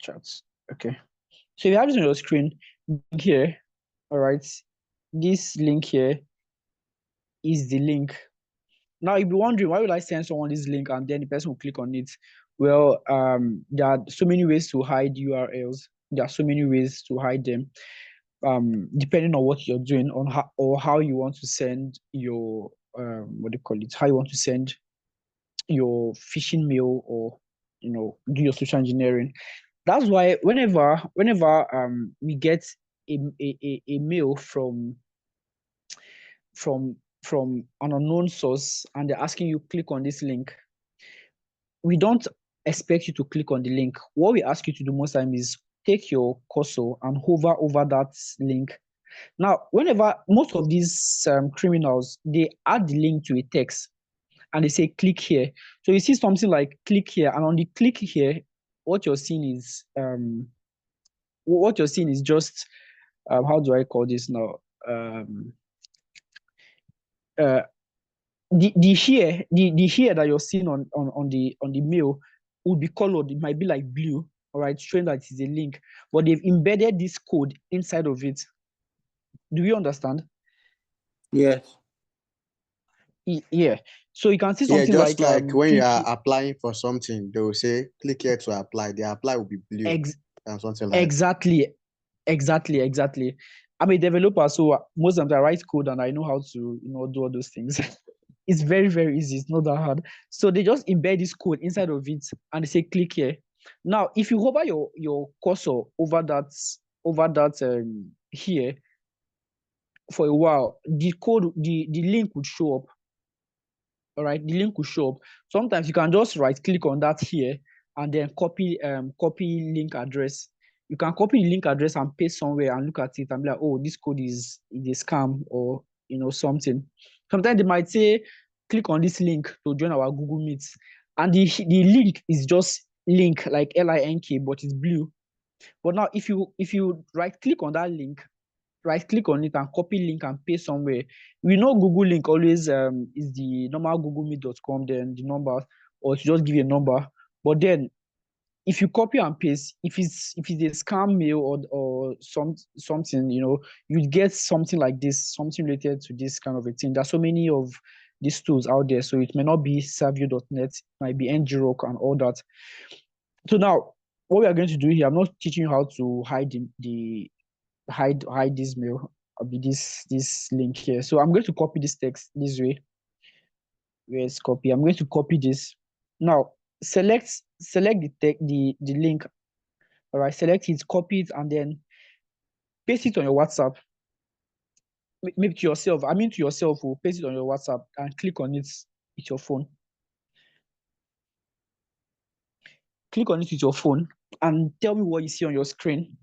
charts. Okay. So if you have this on your screen here, all right, this link here is the link. Now you'll be wondering, why would I send someone this link and then the person will click on it? Well, there are so many ways to hide URLs. There are so many ways to hide them, depending on what you're doing, on how you want to send your what do you call it? How you want to send your phishing mail, or do your social engineering. That's why whenever we get a mail from an unknown source and they're asking you click on this link, we don't expect you to click on the link. What we ask you to do most time is take your cursor and hover over that link. Now, whenever most of these criminals, they add the link to a text and they say click here. So you see something like click here, and on the click here, what you're seeing is just how do I call this now? The here that you're seeing on the mail would be colored. It might be like blue, all right, showing that it is a link, but they've embedded this code inside of it. Do you understand? Yes. Yeah. So you can see Yeah, something just like when you click are applying for something, they will say click here to apply. The apply will be blue ex and something like exactly, exactly. I'm a developer, so most of the time I write code and I know how to, do all those things. It's very, very easy. It's not that hard. So they just embed this code inside of it and they say click here. Now, if you hover your cursor over that here for a while, the link would show up. All right, the link will show up. Sometimes you can just right click on that here and then copy link address. You can copy the link address and paste somewhere and look at it and be like, oh, this code is a scam or something. Sometimes they might say click on this link to join our Google Meets, and the link is just link like link, but it's blue. But now if you right click on that link, right click on it and copy link and paste somewhere. We know Google link always is the normal googlemeet.com, then the number, or to just give you a number. But then if you copy and paste, if it's a scam mail or something, you'd get something like this, something related to this kind of a thing. There's so many of these tools out there, so it may not be savio.net, it might be ngrok and all that. So now what we are going to do here, I'm not teaching you how to hide the hide this mail, be this link here. So I'm going to copy this text this way. Where's copy? I'm going to copy this. Now select the link. All right, select it, copy it, and then paste it on your WhatsApp. Maybe to yourself. I mean to yourself, or paste it on your WhatsApp and click on it with your phone. Click on it with your phone and tell me what you see on your screen.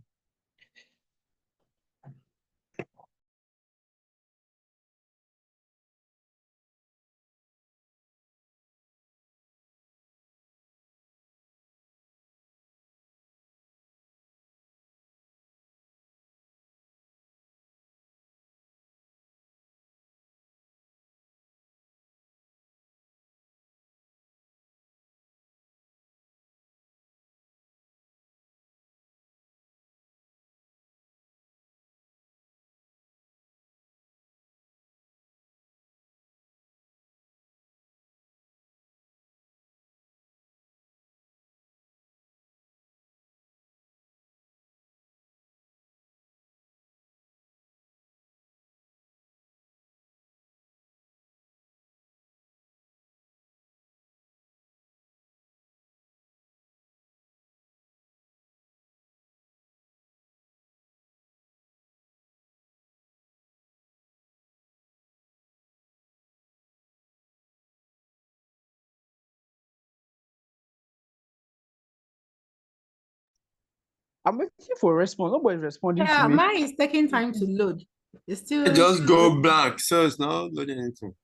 I'm waiting for a response. Nobody's responding to Yeah, me. mine is taking time to load. It's It still just go blank, so it's not loading anything.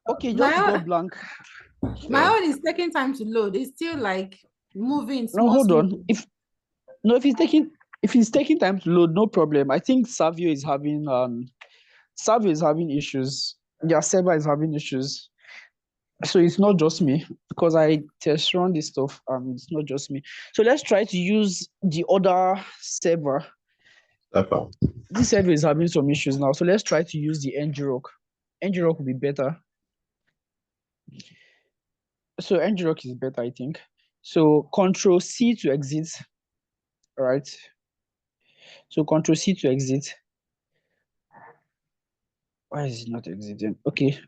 Okay, my just go own, blank. my Yeah. own is taking time to load. It's still like moving No, small, hold small. on. If it's taking time to load, no problem. I think Savio is having issues. Their server is having issues. So it's not just me because I test run this stuff. It's not just me. So let's try to use the other server. This server is having some issues now. So let's try to use the ngrok. Ngrok will be better. So ngrok is better, I think. So Control C to exit. All right. So Control C to exit. Why is it not exiting? Okay.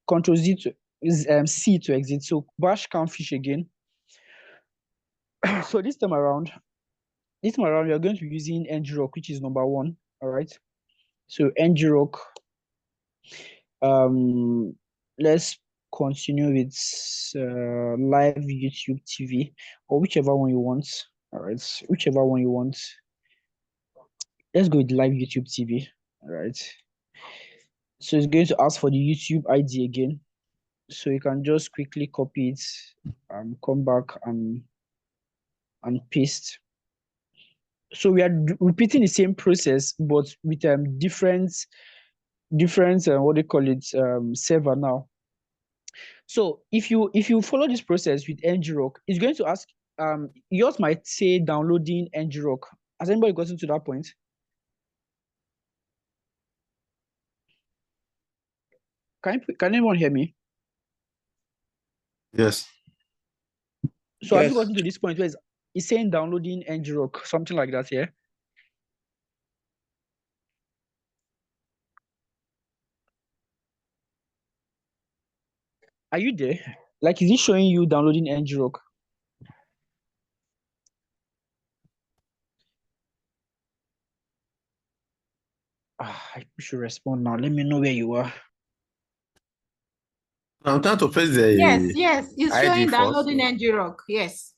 Control Z to is C to exit. So bash Camphish again. So this time around, we are going to be using ngrok, which is number 1. All right. So ngrok. Let's continue with live YouTube TV or whichever one you want. All right, whichever one you want. Let's go with live YouTube TV. All right. So it's going to ask for the YouTube ID again. So you can just quickly copy it, come back and paste. So we are repeating the same process, but with different what they call it server now. So if you follow this process with ngrok, it's going to ask yours might say downloading ngrok. Has anybody gotten to that point? Can anyone hear me? Yes. So have you Yes. gotten to this point where it's saying downloading ngrok, something like that, yeah? Are you there? Like, is it showing you downloading ngrok? I should respond now. Let me know where you are. I'm trying to press the Yes, it's ID showing first. downloading ngrok. Yes.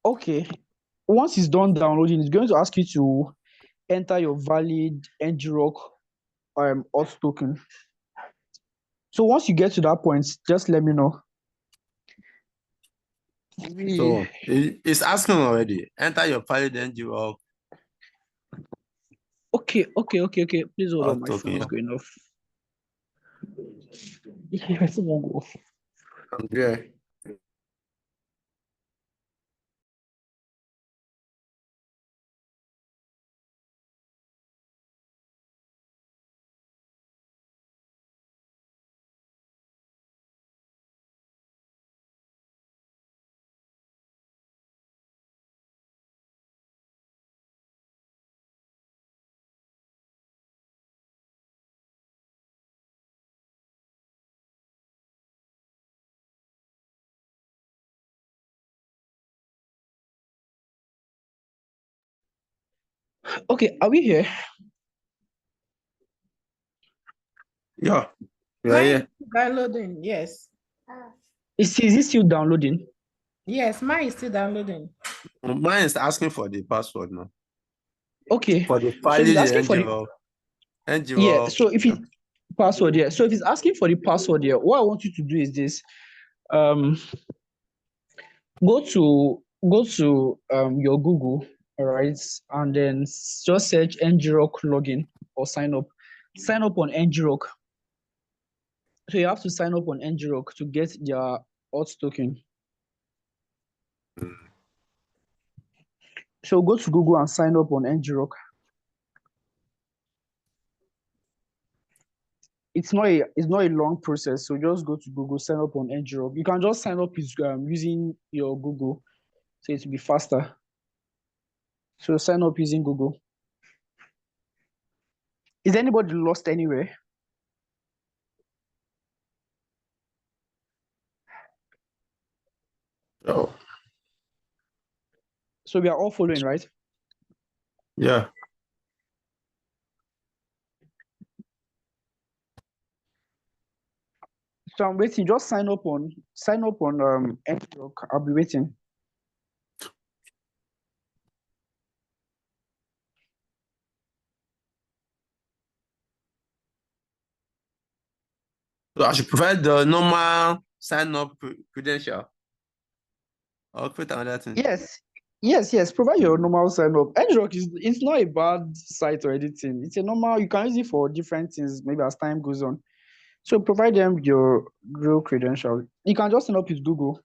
Okay. Once it's done downloading, it's going to ask you to enter your valid ngrok auth token. So once you get to that point, just let me know. So it's asking already. Enter your valid ngrok. Okay. Please hold on. My token. phone is going off. Yes, it won't go off. I'm there. Okay, are we here? Yeah. Mine Yeah. is downloading. Yes. Is it still downloading? Yes, mine is still downloading. Mine is asking for the password now. Okay. For the So valid it's asking for the ngrok. So if it password, yeah. So if it's asking for the password, yeah, what I want you to do is this. Go to your Google, all right, and then just search ngrok login or sign up. Sign up on ngrok. So you have to sign up on ngrok to get their auth token. So go to Google and sign up on ngrok. It's not a long process. So just go to Google, sign up on ngrok. You can just sign up using your Google, so it will be faster. So sign up using Google. Is anybody lost anywhere? Oh. So we are all following, right? Yeah. So I'm waiting. Just sign up on ngrok. I'll be waiting. So I should provide the normal sign up credential. Or create another thing. Yes. Provide your normal sign up. ngrok it's not a bad site or anything. It's a normal. You can use it for different things. Maybe as time goes on. So provide them your real credential. You can just sign up with Google.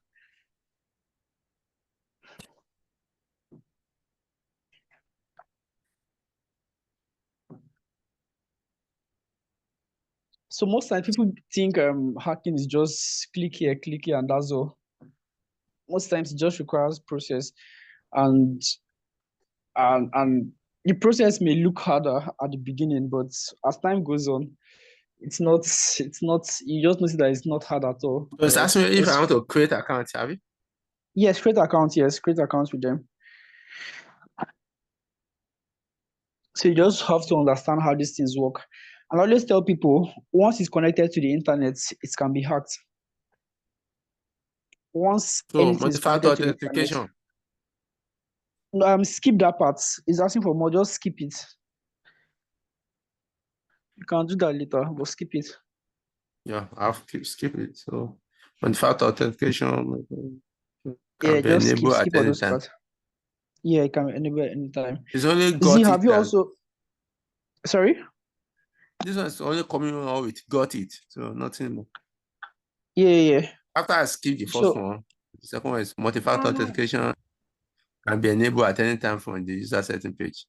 So most times people think hacking is just click here, and that's all. Most times it just requires process, and the process may look harder at the beginning, but as time goes on, it's not. You just notice that it's not hard at all. So it's asking me if I want to create an account, have you? Yes, create account. Yes, create accounts with them. So you just have to understand how these things work. And I always tell people, once it's connected to the internet, it can be hacked. Once anything is multi-factor connected to the internet, authentication. skip that part. It's asking for more. Just skip it. You can do that later, but skip it. Yeah, I'll skip it. So multi-factor authentication can be just enabled at skip all any those time. parts. Yeah, it can be enabled anytime. It's only got Z, it. have you also? Sorry. This one is only coming out with got it, so nothing more. Yeah. After I skip the first one, the second one is multi-factor authentication can be enabled at any time from the user setting page.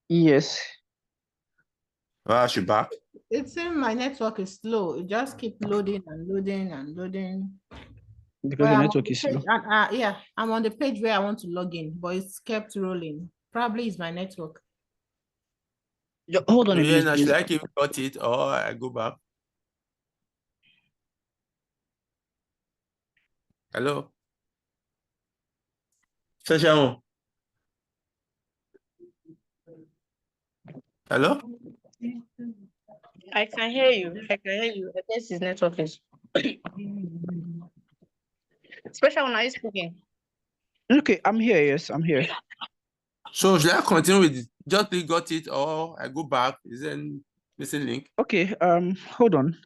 Yes. I should back. It's saying my network is slow. It just keep loading and loading and loading. Because Well, your I'm on network the is slow. page, yeah, I'm on the page where I want to log in, but it's kept rolling. Probably it's my network. Hold on a Yeah, minute, now please. should I keep got it or I go back? Hello? Session. Hello? I can hear you. I can hear you. I guess his network is. Especially when I speaking. Okay, I'm here. Yes, I'm here. So should I continue with just click got it or I go back? Is there any missing link? Okay, hold on.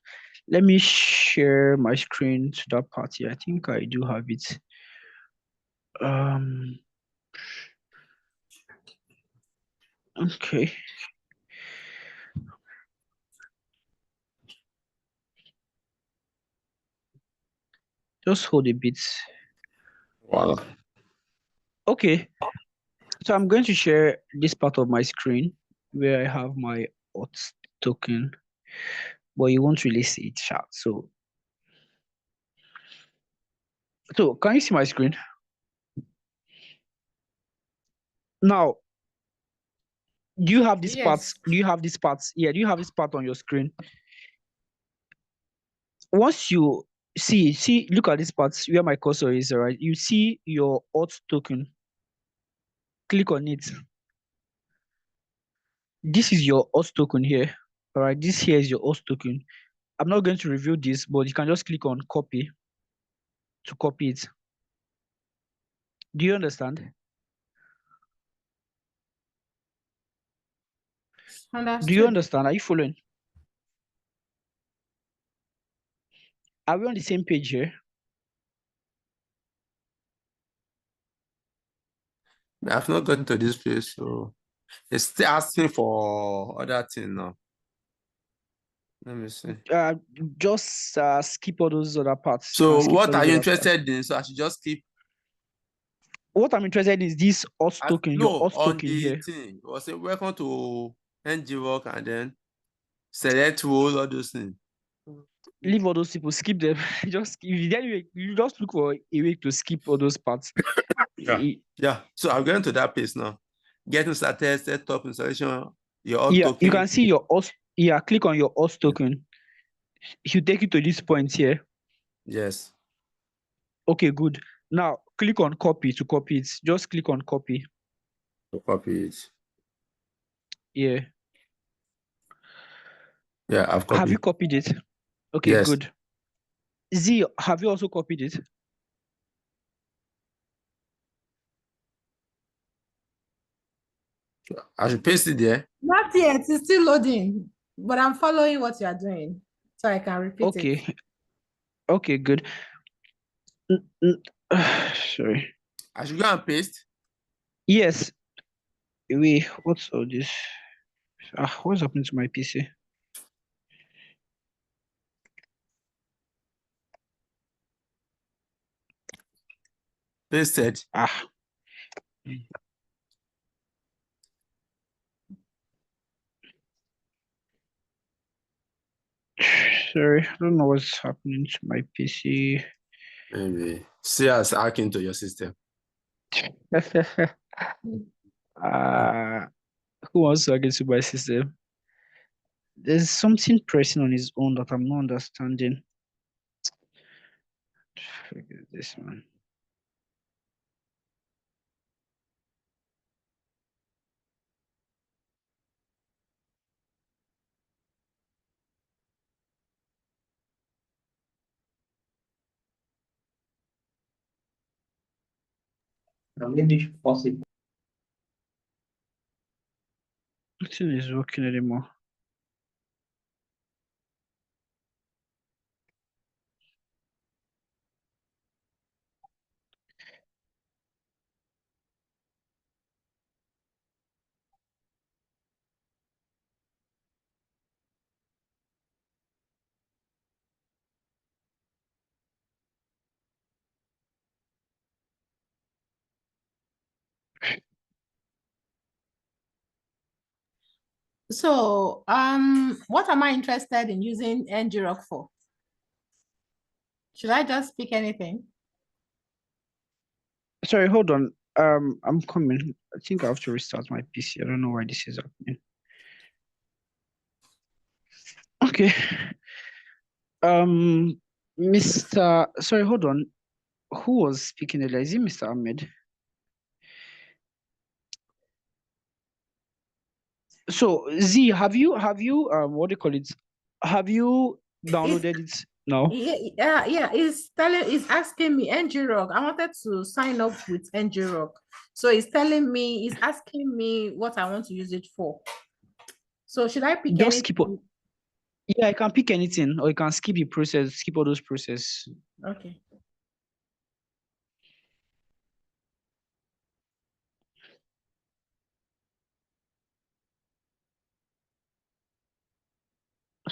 Let me share my screen to that party. I think I do have it. Okay. Just hold a bit. Wow. Okay, so I'm going to share this part of my screen where I have my auth token, but you won't really see it, sharp. So can you see my screen? Now, do you have these parts? Yes. Do you have these parts? Yeah, do you have this part on your screen? Once you see, look at these parts where my cursor is, all right? You see your auth token. Click on it. This is your auth token here. All right, this here is your auth token. I'm not going to review this, but you can just click on copy to copy it. Do you understand? Do you Understood. understand? Are you following? Are we on the same page here? I've not gotten to this place, so it's still asking for other thing now. Let me see. Just skip all those other parts. You So can skip what all are those you other parts. interested in? So I should just keep. What I'm interested in is this auth token, your No, auth on token the here. thing. It was say welcome to NG work and then select role, all those things. Leave all those people, skip them. Just you just look for a way to skip all those parts. Yeah. So I'm going to that page now. Getting started, set up installation, your auth Yeah, you token. can see your auth. Yeah, click on your auth token. It should take you to this point here. Yes. Okay, good. Now click on copy to copy it. Just click on copy. To copy it. Yeah. Yeah, I've copied. Have you copied it? Okay, Yes. good. Z, have you also copied it? I should paste it there. Not yet. It's still loading, but I'm following what you are doing, so I can repeat it. Okay. Okay, good. Sorry. I should go and paste. Yes. Wait, what's all this? What's happening to my PC? Pasted. Sorry, I don't know what's happening to my PC. Maybe. See us hacking to your system. Who wants to get to my system? There's something pressing on his own that I'm not understanding. Forget this one. Maybe possible. Nothing is working anymore. So, what am I interested in using NGROC for? Should I just pick anything? Sorry, hold on. I'm coming. I think I have to restart my PC. I don't know why this is happening. Okay. Sorry, hold on. Who was speaking earlier? Is it Mr. Ahmed? So Z, have you what do you call it? Have you downloaded it now? Yeah. It's asking me NGROC. I wanted to sign up with NGROC. So it's asking me what I want to use it for. So should I pick Just skip anything? Yeah, I can pick anything, or you can skip the process, skip all those process. Okay.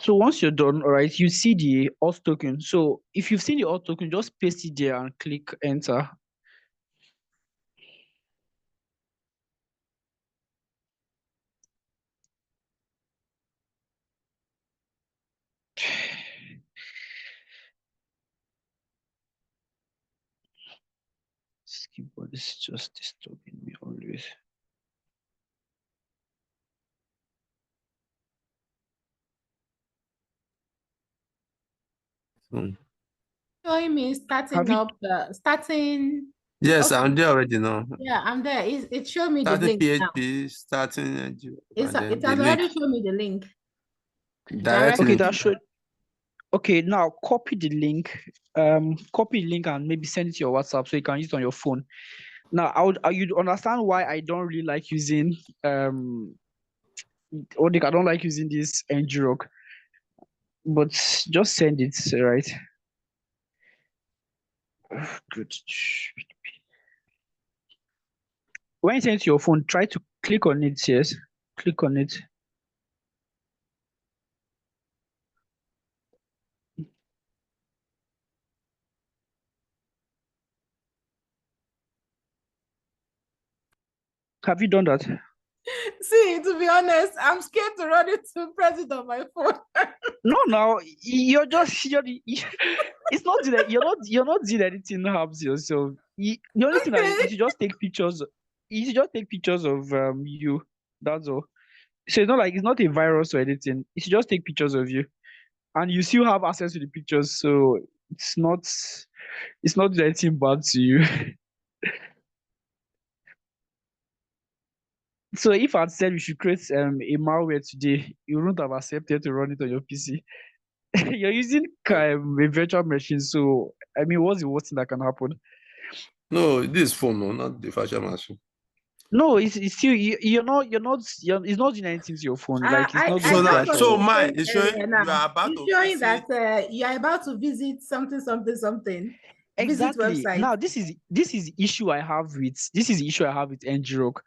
So once you're done, all right, you see the auth token. So if you've seen the auth token, just paste it there and click enter. Skip what is just disturbing me always. Showing me starting. Yes, Okay. I'm there already now. Yeah, I'm there. It showed me the Starting link now. PHP, starting and It then has the already link. shown me the link. Direct Okay, link. that should. Okay, now copy the link. Copy the link and maybe send it to your WhatsApp so you can use it on your phone. Now, you'd understand why I don't really like using I don't like using this NGROC, but just send it, right? Good. When you send it to your phone, try to click on it. Yes, click on it. Have you done that? See, to be honest, I'm scared to run it to press it on my phone. No, it's not that you're not doing anything harms yourself. The only thing that you should just take pictures. You should just take pictures of you. That's all. So it's not like it's not a virus or anything. You should just take pictures of you, and you still have access to the pictures. So it's not doing anything bad to you. So if I'd said we should create a malware today, you wouldn't have accepted to run it on your PC. You're using a virtual machine, so I mean, what's the worst thing that can happen? No, this phone, no, not the virtual machine. No, it's still it's not doing anything to your phone. Like it's not I going to got what So actually. it's mine showing is showing earlier you now. are about It's to showing visit. that you are about to visit something. Visit Exactly. website. Now this is the issue I have with NGROC.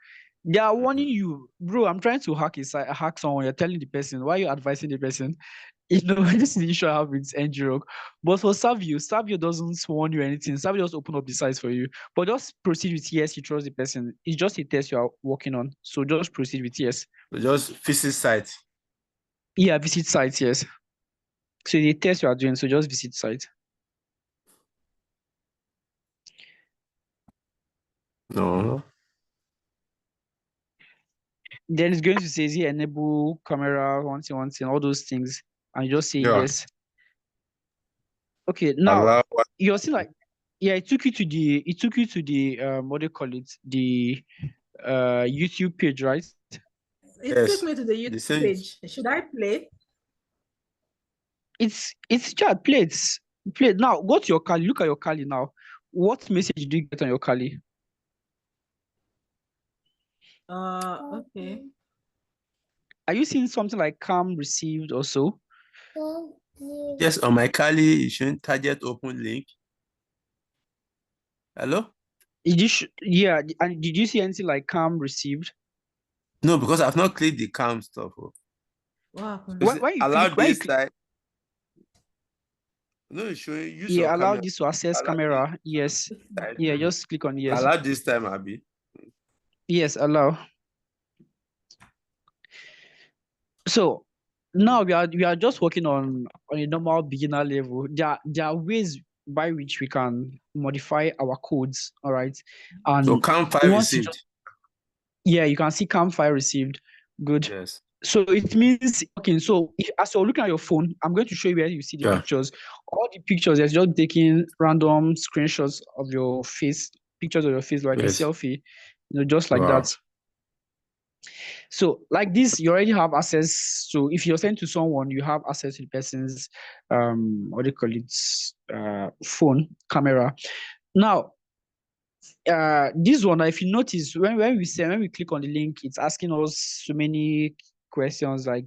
They are warning you, bro. I'm trying to hack someone. You're telling the person, why are you advising the person? This is the issue I have with NGROC. But for Savio doesn't warn you anything. Savio just open up the site for you. But just proceed with yes, you trust the person. It's just a test you are working on. So just proceed with yes. Just visit site. Yeah, visit site, yes. So the test you are doing, so just visit site. No. Then it's going to say, is it enable camera, one thing, all those things. And you just say Yeah. yes. Okay, now Allow you're seeing like, yeah, it took you to the what do you call it? The YouTube page, right? It Yes, took me to the the YouTube same. page. Should I play? It's chat, play it. Play it. Now go to your Kali, look at your Kali now. What message do you get on your Kali? Okay. Are you seeing something like cam received or so? Yes, on my Kali, it's showing target open link. Hello? Yeah, and did you see anything like cam received? No, because I've not clicked the cam stuff. What happened? When you allow click, when you this click, like no, it's showing use yeah, your allow camera. this to access Allow camera. Yes. this Yeah, just click on yes. allow this time, Abby. Yes, allow. So now we are just working on a normal beginner level. There are ways by which we can modify our codes, all right? So And Campfire once you received. yeah, you can see Campfire received. Good. Yes. So it means okay. So as you're looking at your phone, I'm going to show you where you see the Yeah. pictures. All the pictures, you're just taking random screenshots of your face, pictures of your face, like a Yes. selfie, just like Wow. that. So like this, you already have access to, if you're sent to someone, you have access to the person's what do you call it, phone camera. Now, this one, if you notice, when we click on the link, it's asking us so many questions like,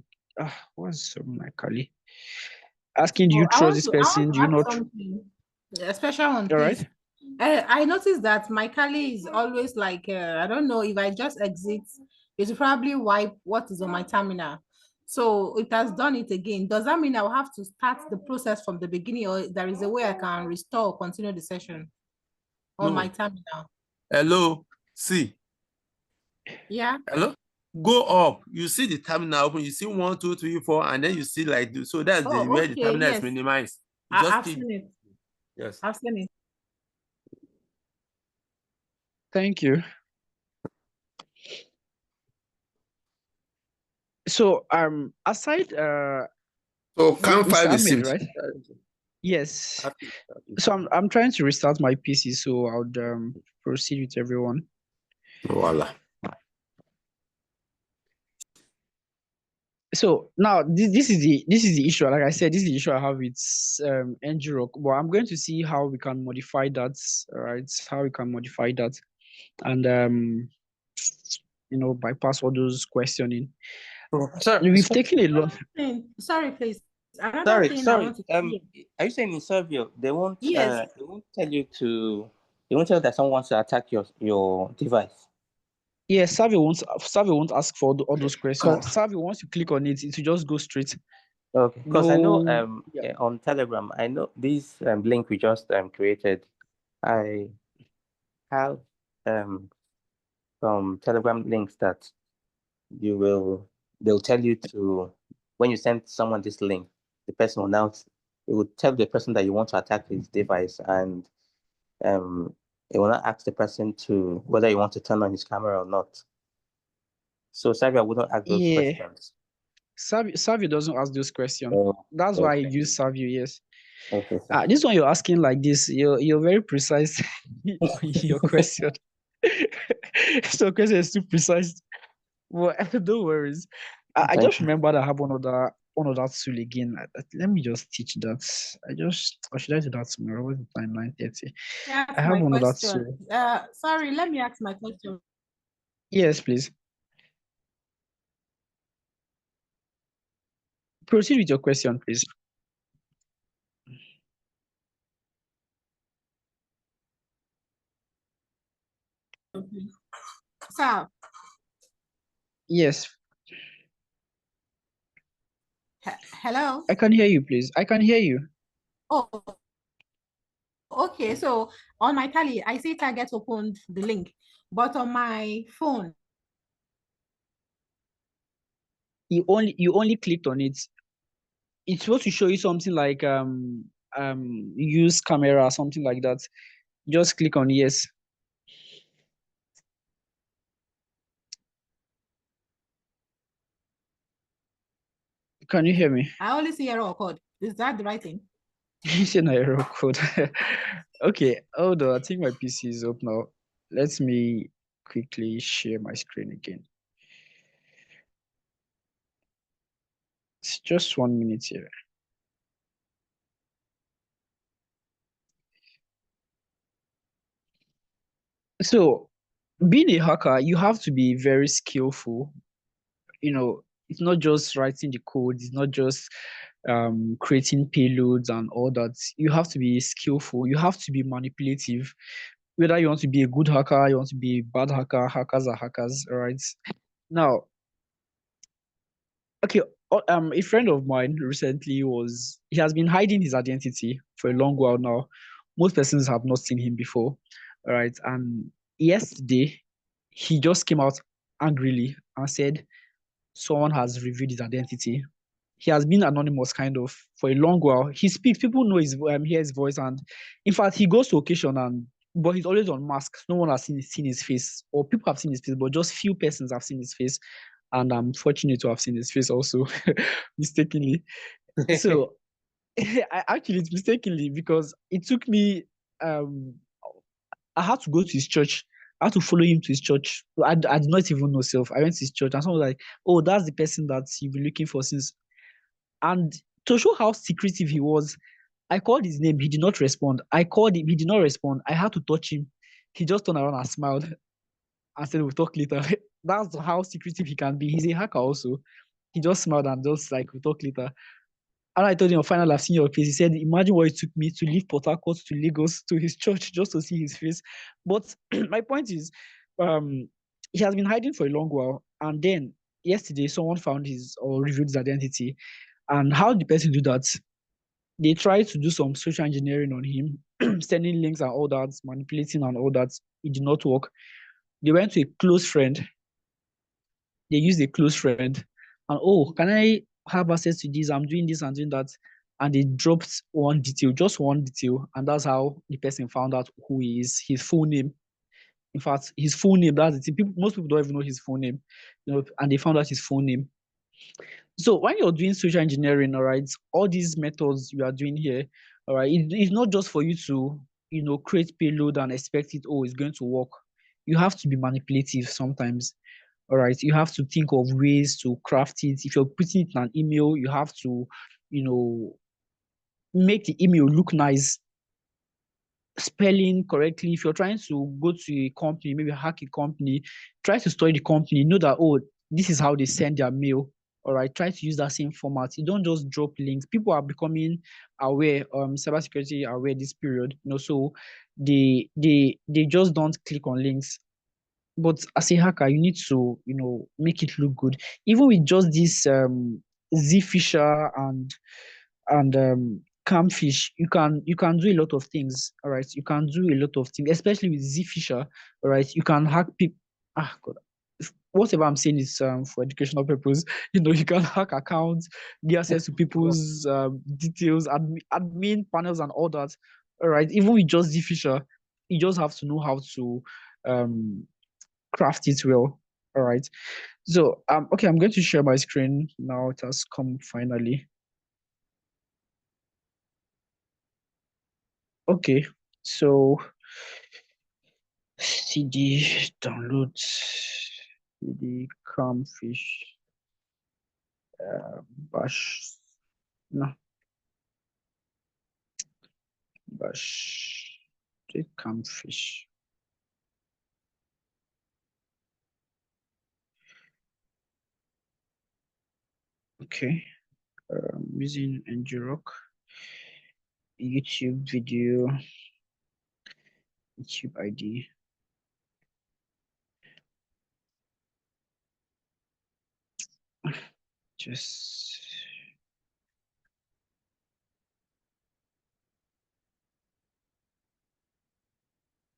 what's my colleague? Asking, do you So trust this I person? want Do to you ask not? something. A special one, All please. right. I noticed that my Kali is always like, I don't know, if I just exit, it will probably wipe what is on my terminal. So it has done it again. Does that mean I will have to start the process from the beginning, or there is a way I can restore or continue the session on my No. terminal? Hello. See. Yeah. Hello. Go up. You see the terminal open. You see 1, 2, 3, 4, and then you see like so that's the Oh, where the okay. terminal is Yes. minimized. You just I've click. seen it. Yes. I've seen it. Thank you. So aside So Mr. Campfire Ahmed, received. right? Yes. Happy. So I'm trying to restart my PC, so I would proceed with everyone. Voila. So now this is the issue. Like I said, this is the issue I have with NGRock. But I'm going to see how we can modify that. All right, how we can modify that, and bypass all those questioning. Sorry, We've taken a lot. Sorry, please. Another thing I want to Are you saying in Serbia they won't Yes. they won't tell you that someone wants to attack your device? Yeah, Savvy won't ask for all those questions. Savvy, once you click on it, it will just go straight. Okay, because I know Yeah. on Telegram, I know this link we just created. I have some Telegram links that they'll tell you to, when you send someone this link, the person will now it will tell the person that you want to attack his device, and it will not ask the person to whether you want to turn on his camera or not. So Cyber wouldn't ask those Yeah. questions. Savvy doesn't ask those questions. Oh, That's why I okay. use Savvy, yes. Okay, sir. This one you're asking like this, you're very precise in your question. So question is too precise. Well, no worries. I Thank just you. remembered I have one of that tool again. Let me just teach that. Or should I do that tomorrow? What's the time? 9:30. That's I have my one of that question. tool. Sorry, let me ask my question. Yes, please. Proceed with your question, please. Sir, Yes, hello? I can hear you, please. I can hear you. Oh, okay. So on my tally, I see target opened the link, but on my phone, You only clicked on it. It's supposed to show you something like use camera, something like that. Just click on yes. Can you hear me? I only see error code. Is that the right thing? You see an error code. Okay, hold on. I think my PC is up now. Let me quickly share my screen again. It's just 1 minute here. So, being a hacker, you have to be very skillful. It's not just writing the code, it's not just creating payloads and all that. You have to be skillful, you have to be manipulative. Whether you want to be a good hacker, you want to be a bad hacker, hackers are hackers, all right? Now, okay, a friend of mine recently he has been hiding his identity for a long while now. Most persons have not seen him before, all right? And yesterday, he just came out angrily and said, someone has revealed his identity. He has been anonymous kind of for a long while. He speaks, people know hear his voice, and in fact, he goes to occasion but he's always on mask. No one has seen his face, or people have seen his face, but just few persons have seen his face. And I'm fortunate to have seen his face also, mistakenly. So it's mistakenly, because it took me, I had to go to his church. I had to follow him to his church. I did not even know self. I went to his church, and someone was like, "Oh, that's the person that you've been looking for since." And to show how secretive he was, I called his name. He did not respond. I called him. He did not respond. I had to touch him. He just turned around and smiled and said, "We'll talk later." That's how secretive he can be. He's a hacker also. He just smiled and just like, "We'll talk later." And I told him, "Finally, I've seen your face." He said, "Imagine what it took me to leave Port Harcourt to Lagos to his church just to see his face." But my point is, he has been hiding for a long while. And then yesterday, someone found his or revealed his identity. And how did the person do that? They tried to do some social engineering on him, sending links and all that, manipulating and all that. It did not work. They went to a close friend. They used a close friend, and, "Oh, can I have access to this? I'm doing this and doing that." And they dropped one detail, just one detail, and that's how the person found out who he is, his full name. In fact, his full name, that's the thing. Most people don't even know his full name, and they found out his full name. So when you're doing social engineering, all right, all these methods you are doing here, all right, it's not just for you to, create payload and expect it, oh, it's going to work. You have to be manipulative sometimes. All right, you have to think of ways to craft it. If you're putting it in an email, you have to, you know, make the email look nice, spelling correctly. If you're trying to go to a company, maybe hack a company, try to study the company, know that, oh, this is how they send their mail. All right, try to use that same format. You don't just drop links. People are becoming aware, cybersecurity aware this period, so they just don't click on links. But as a hacker, you need to, make it look good. Even with just this Z Fisher and Camphish, you can do a lot of things. All right, you can do a lot of things, especially with Z Fisher. All right, you can hack people. Ah, God. Whatever I'm saying is for educational purpose. You can hack accounts, get access to people's details, admin panels, and all that. All right, even with just Z Fisher, you just have to know how to um craft it well. All right. So okay, I'm going to share my screen now. It has come finally. Okay, so CD download CD Camphish bash no bash the Camphish. Okay, using NGRock, YouTube video, YouTube ID. Just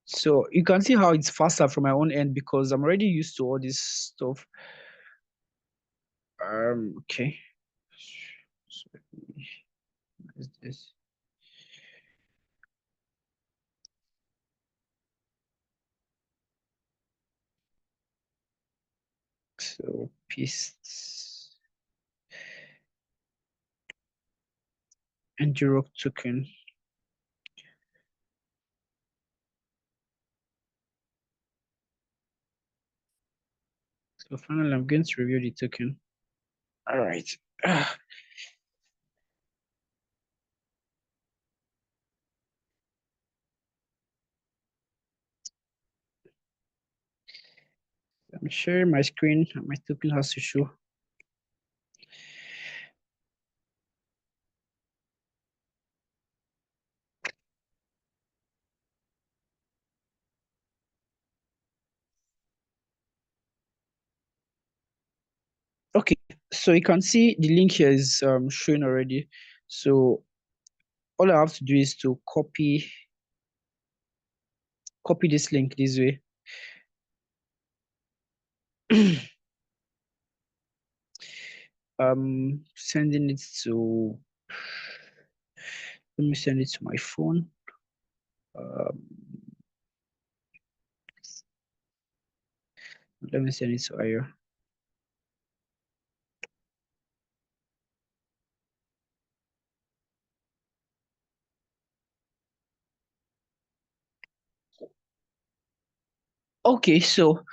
so you can see how it's faster from my own end because I'm already used to all this stuff. Okay. So what is this? So paste NGRock token. So finally, I'm going to review the token. All right. I'm sharing my screen. My token has to show. Okay, so you can see the link here is showing already. So all I have to do is to copy this link this way. Sending it to. Let me send it to my phone. Let me send it to Ayo. Okay, so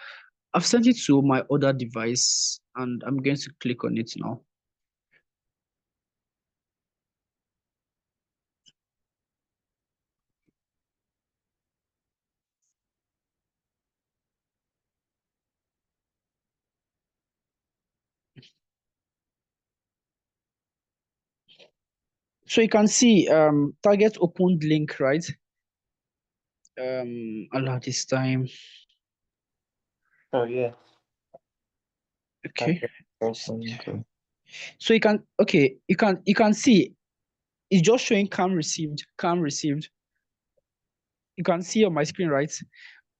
I've sent it to my other device and I'm going to click on it now. So you can see target opened link, right? Allow this time. Oh yeah. Okay. Okay. So you can see it's just showing cam received. You can see on my screen, right?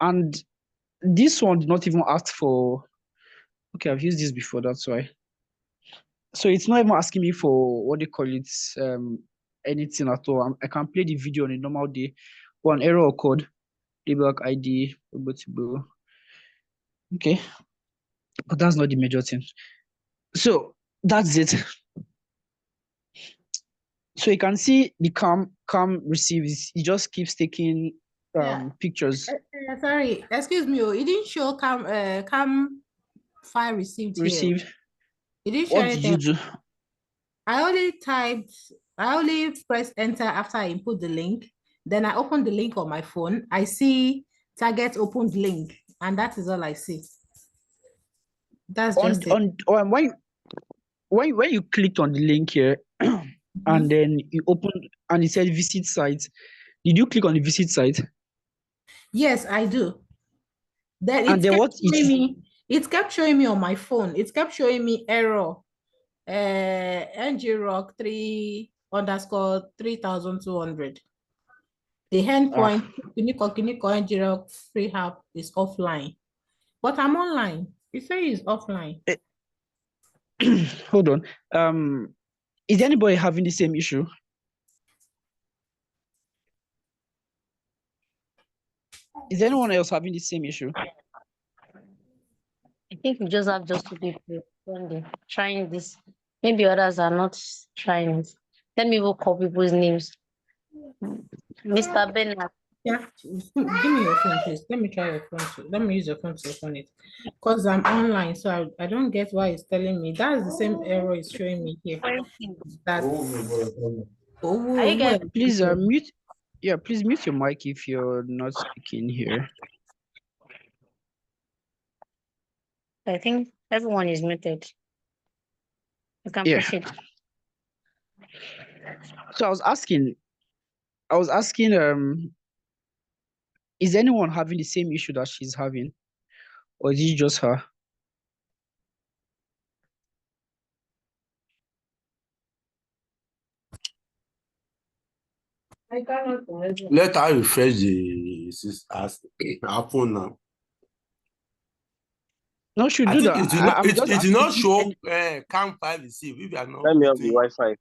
And this one did not even ask for. Okay, I've used this before, that's why. So it's not even asking me for what they call it, anything at all. I can play the video on a normal day. One error occurred. Debug ID. Okay, but that's not the major thing. So that's it. So you can see the cam receives. It just keeps taking pictures. Sorry, excuse me. It didn't show cam file received here. Received. It didn't show What did you anything. do? I only press enter after I input the link. Then I open the link on my phone. I see target opened link, and that is all I see. That's just it. On when you clicked on the link here and then you opened and it said visit site, did you click on the visit site? Yes, I do. Then And then what it kept showing me on my phone. It kept showing me error. NGRock 3_3200. The endpoint Kiniko NGRock free app is offline. But I'm online. You say it's offline. Hold on. Is anybody having the same issue? Is anyone else having the same issue? I think we just have just 2 people trying this. Maybe others are not trying it. Let me even call people's names. Mr. Bernard. Yeah, give me your phone, please. Let me try your phone too. Let me use your phone to open it. Because I'm online, so I don't get why it's telling me. That's the same error it's showing me here. That's Are you guys? Please mute. Yeah, please mute your mic if you're not speaking here. I think everyone is muted. You can proceed. So I was asking, is anyone having the same issue that she's having? Or is it just her? I cannot. Let her refresh our phone now. No, should I do think that. I'm just it did not asking show cam file receive if you are not Let me have the putting. Wi-Fi.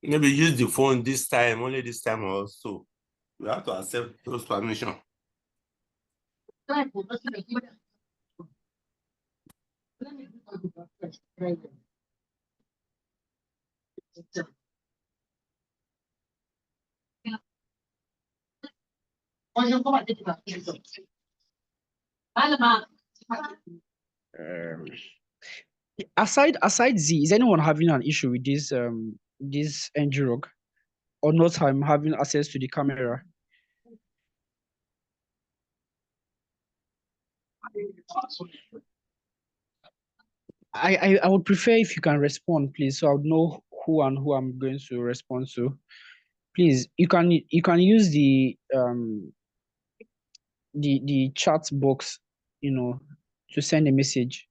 Maybe use the phone this time, only this time also. We have to accept those permission. Aside Z, is anyone having an issue with this NG-Rock? Or not I'm having access to the camera? I would prefer if you can respond, please, so I would know who I'm going to respond to. Please, you can use the chat box, to send a message.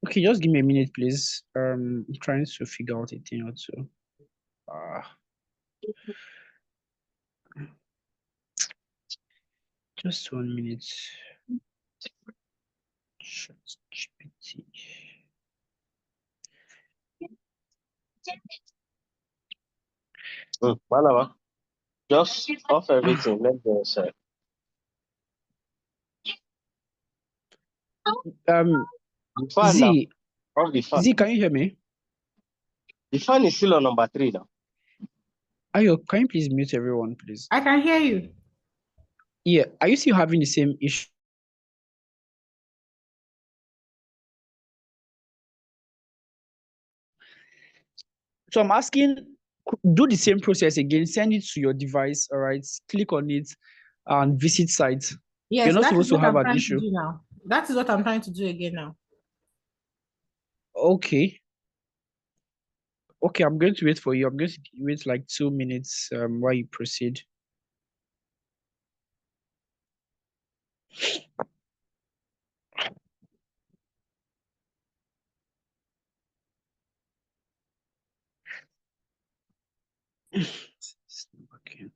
Okay, just give me a minute, please. I'm trying to figure out a thing or two. Just 1 minute. ChatGPT. Malama, just off everything. Let's go inside. The fan now. Z, Off the fan. Z, can you hear me? The fan is still on number 3 now. Ayo, can you please mute everyone, please? I can hear you. Yeah, are you still having the same issue? So I'm asking, do the same process again, send it to your device, all right? Click on it and visit site. Yes, You're not that supposed is to what have I'm an trying issue. to do now. That is what I'm trying to do again now. Okay. Okay, I'm going to wait for you. I'm going to wait like 2 minutes while you proceed. It's not working.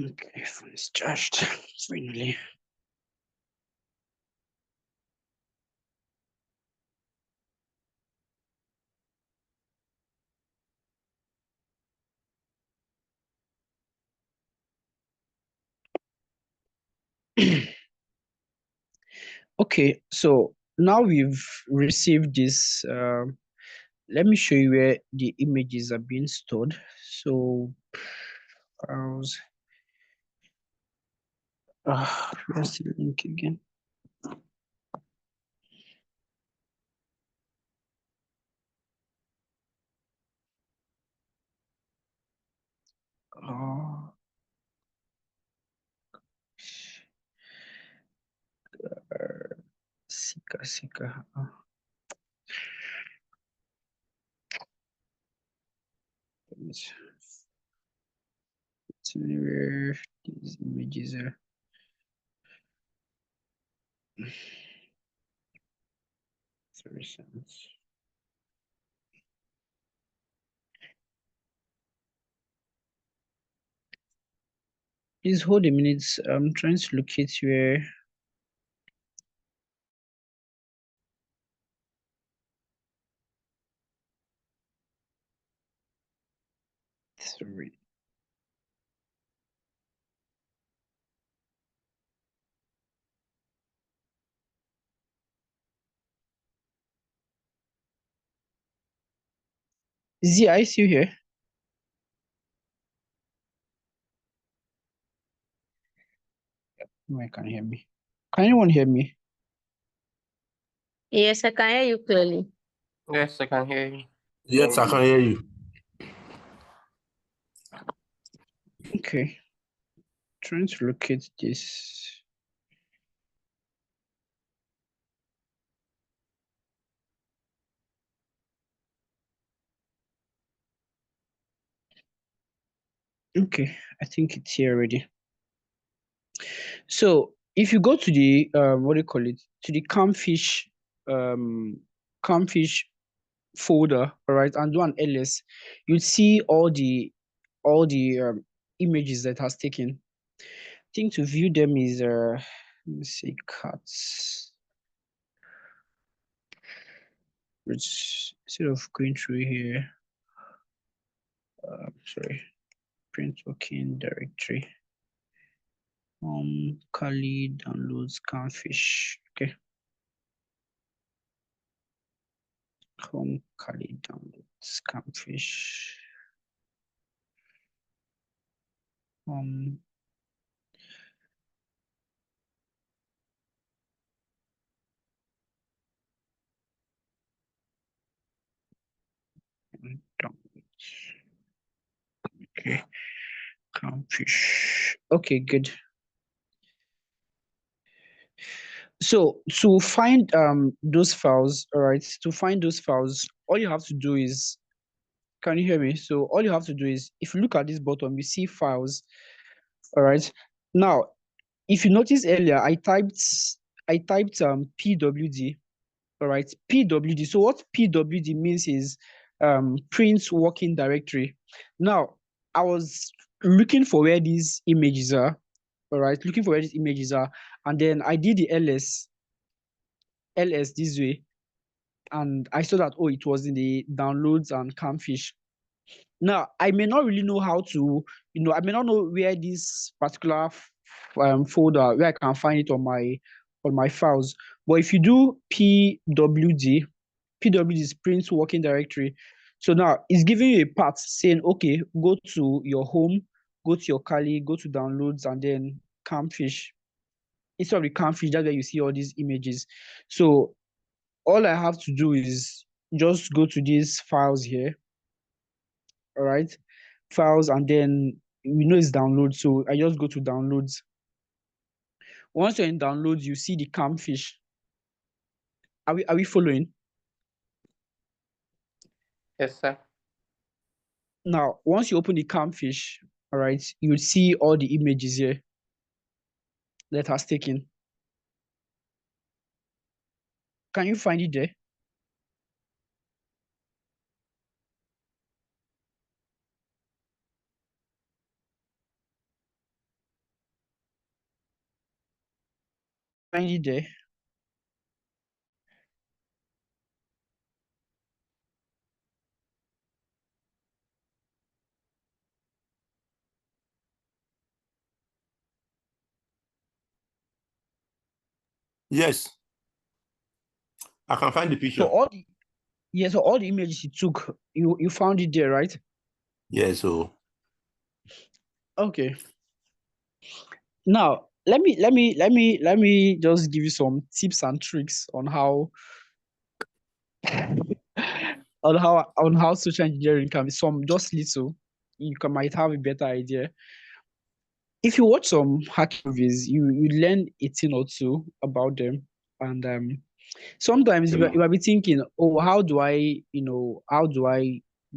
Okay, phone is charged finally. Okay, so now we've received this. Let me show you where the images are being stored. So, files. Where's the link again? Uh, Sika. It's where these images are. Sorry, sense. Please hold a minute. I'm trying to locate where. Sorry. Z, are you still here? No, I can't hear me. Can anyone hear me? Yes, I can hear you clearly. Yes, I can hear you. Yes, I can hear you. Okay. Trying to locate this. Okay, I think it's here already. So if you go to the what do you call it? To the Camphish folder, all right, and do an ls, you'll see all the images that has taken. I think to view them is let me see, cuts. Which instead of going through here, sorry, print working directory. Kali downloads Camphish. Okay. Kali downloads Camphish. Okay, Camphish. Okay, good. So to find those files, all right, to find those files, all you have to do is, can you hear me? So all you have to do is, if you look at this bottom, you see files, all right. Now, if you notice earlier, I typed pwd, all right, pwd. So what pwd means is print working directory. Now, I was looking for where these images are, all right, looking for where these images are, and then I did the ls this way, and I saw that, oh, it was in the downloads and Camphish. Now, I may not really know how to, I may not know where this particular folder, where I can find it on my files. But if you do pwd, pwd is print working directory. So now it's giving you a path saying, okay, go to your home, go to your Kali, go to downloads, and then Camphish. Instead of the Camphish, that's where you see all these images. So all I have to do is just go to these files here, all right, files, and then we know it's download, so I just go to downloads. Once you're in downloads, you see the Camphish. Are we following? Yes, sir. Now, once you open the Camphish, all right, you'll see all the images here that has taken. Can you find it there? Find it there. Yes, I can find the So picture. all the images you took, you found it there, right? Yeah, so Okay. Now let me just give you some tips and tricks on how on how social engineering can be, some just little. Might have a better idea. If you watch some hacking movies, you learn a thing or two about them, and sometimes you might be thinking, oh, how do I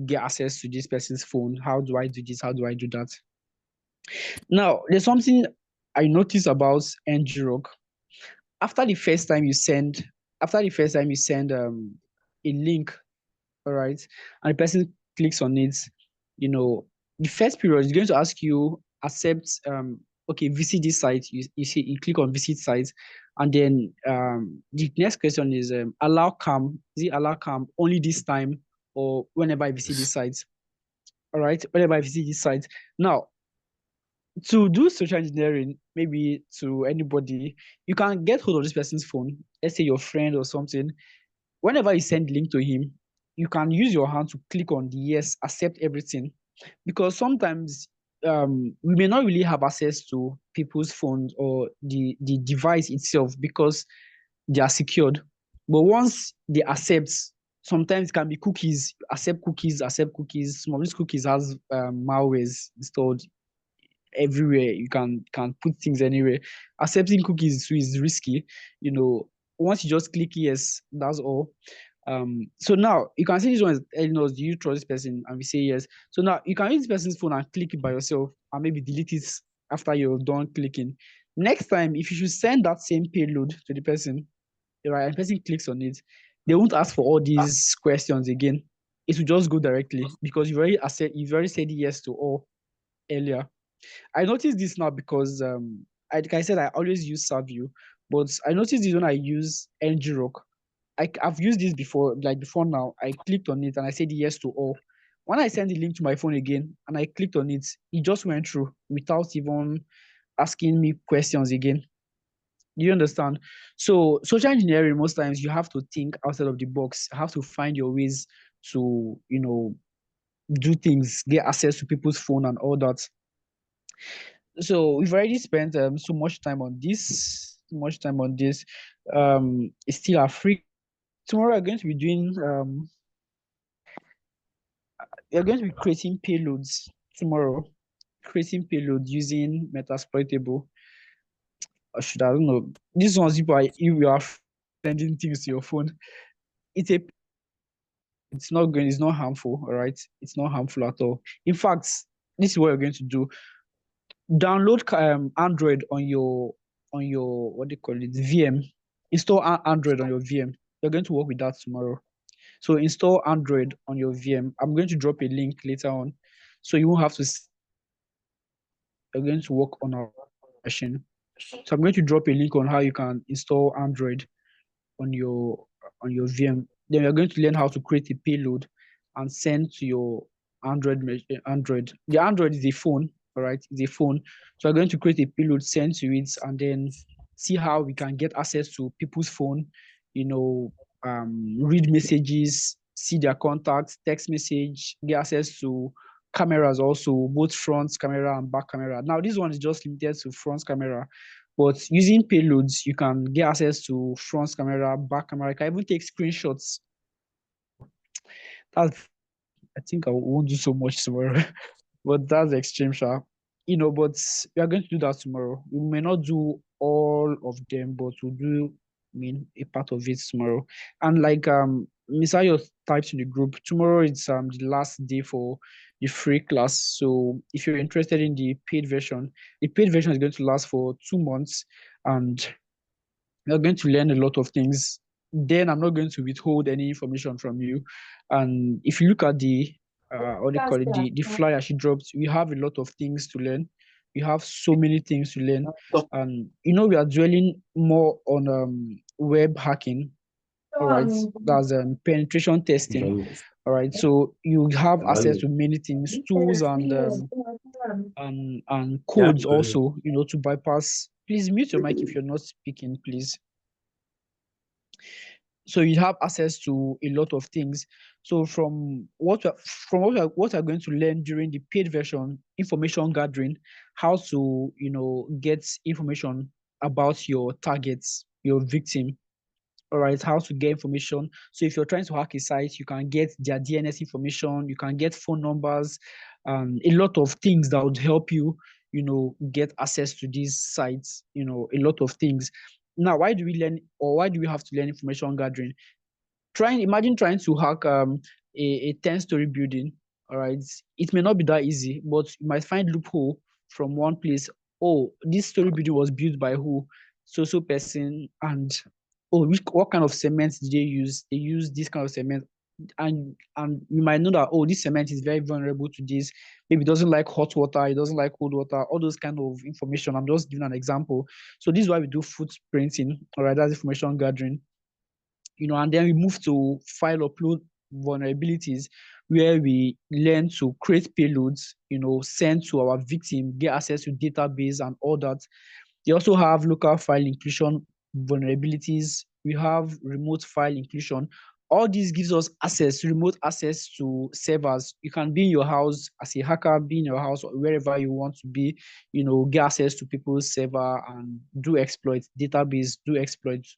get access to this person's phone? How do I do this? How do I do that? Now, there's something I noticed about NGRock. After the first time you send, a link, all right, and the person clicks on it, the first period is going to ask you accept, okay, visit this site. You see, you click on visit site, and then the next question is allow cam. Is it allow cam only this time or whenever I visit this site? All right, whenever I visit this site. Now, to do social engineering, maybe to anybody, you can get hold of this person's phone, let's say your friend or something. Whenever you send link to him, you can use your hand to click on the yes, accept everything. Because sometimes we may not really have access to people's phones or the device itself because they are secured. But once they accept, sometimes it can be cookies, accept cookies, accept cookies. Some of these cookies has malwares installed everywhere. You can put things anywhere. Accepting cookies too is risky. Once you just click yes, that's all. So now you can see this one is telling us, do you trust this person? And we say yes. So now you can use this person's phone and click it by yourself and maybe delete it after you're done clicking. Next time, if you should send that same payload to the person, right, and the person clicks on it, they won't ask for all these questions again. It will just go directly because you've already said yes to all earlier. I noticed this now because like I said, I always use Savvy, but I noticed this when I use NGRock. I've used this before, like before now. I clicked on it and I said yes to all. When I sent the link to my phone again and I clicked on it, it just went through without even asking me questions again. Do you understand? So social engineering, most times you have to think outside of the box. You have to find your ways to, do things, get access to people's phone and all that. So we've already spent so much time on this, it's still a free. Tomorrow we're going to be doing we're going to be creating payloads tomorrow, creating payloads using Metasploitable. I don't know. This one's if you are sending things to your phone, it's a it's not harmful, all right? It's not harmful at all. In fact, this is what you're going to do. Download Android on your what do you call it, VM. Install Android on your VM. You're going to work with that tomorrow. So install Android on your VM. I'm going to drop a link later on, so you won't have to. You're going to work on our machine. So I'm going to drop a link on how you can install Android on your VM. Then you're going to learn how to create a payload and send to your Android. The Android is a phone, all right? It's a phone. So we're going to create a payload, send to it, and then see how we can get access to people's phone, you know, read messages, see their contacts, text message, get access to cameras also, both front camera and back camera. Now, this one is just limited to front camera, but using payloads, you can get access to front camera, back camera. You can even take screenshots. I think I won't do so much tomorrow, but that's extreme, sharp. But we are going to do that tomorrow. We may not do all of them, but we'll do, a part of it tomorrow. And like Miss Ayo typed in the group, tomorrow is the last day for the free class. So if you're interested in the paid version is going to last for 2 months, and you're going to learn a lot of things. Then I'm not going to withhold any information from you. And if you look at the what do you call it, the flyer she dropped, we have a lot of things to learn. We have so many things to learn. And we are dwelling more on web hacking. All right, that's penetration testing. All right, so you have access to many things, tools and codes also, to bypass. Please mute your mic if you're not speaking, please. So you have access to a lot of things. So from what we're going to learn during the paid version, information gathering, how to get information about your targets, your victim. All right, how to get information. So if you're trying to hack a site, you can get their DNS information, you can get phone numbers, a lot of things that would help you, get access to these sites, a lot of things. Now, why do we have to learn information gathering? Imagine trying to hack a 10-story building. All right, it may not be that easy, but you might find loophole from one place. Oh, this story building was built by who? So person. And what kind of cement did they use? They use this kind of cement. And you might know that, this cement is very vulnerable to this. Maybe it doesn't like hot water, it doesn't like cold water, all those kind of information. I'm just giving an example. So this is why we do footprinting. All right, that's information gathering. And then we move to file upload vulnerabilities, where we learn to create payloads, send to our victim, get access to database and all that. They also have local file inclusion vulnerabilities. We have remote file inclusion. All this gives us remote access to servers. You can be in your house as a hacker, be in your house or wherever you want to be, get access to people's server and do exploits, database, do exploits.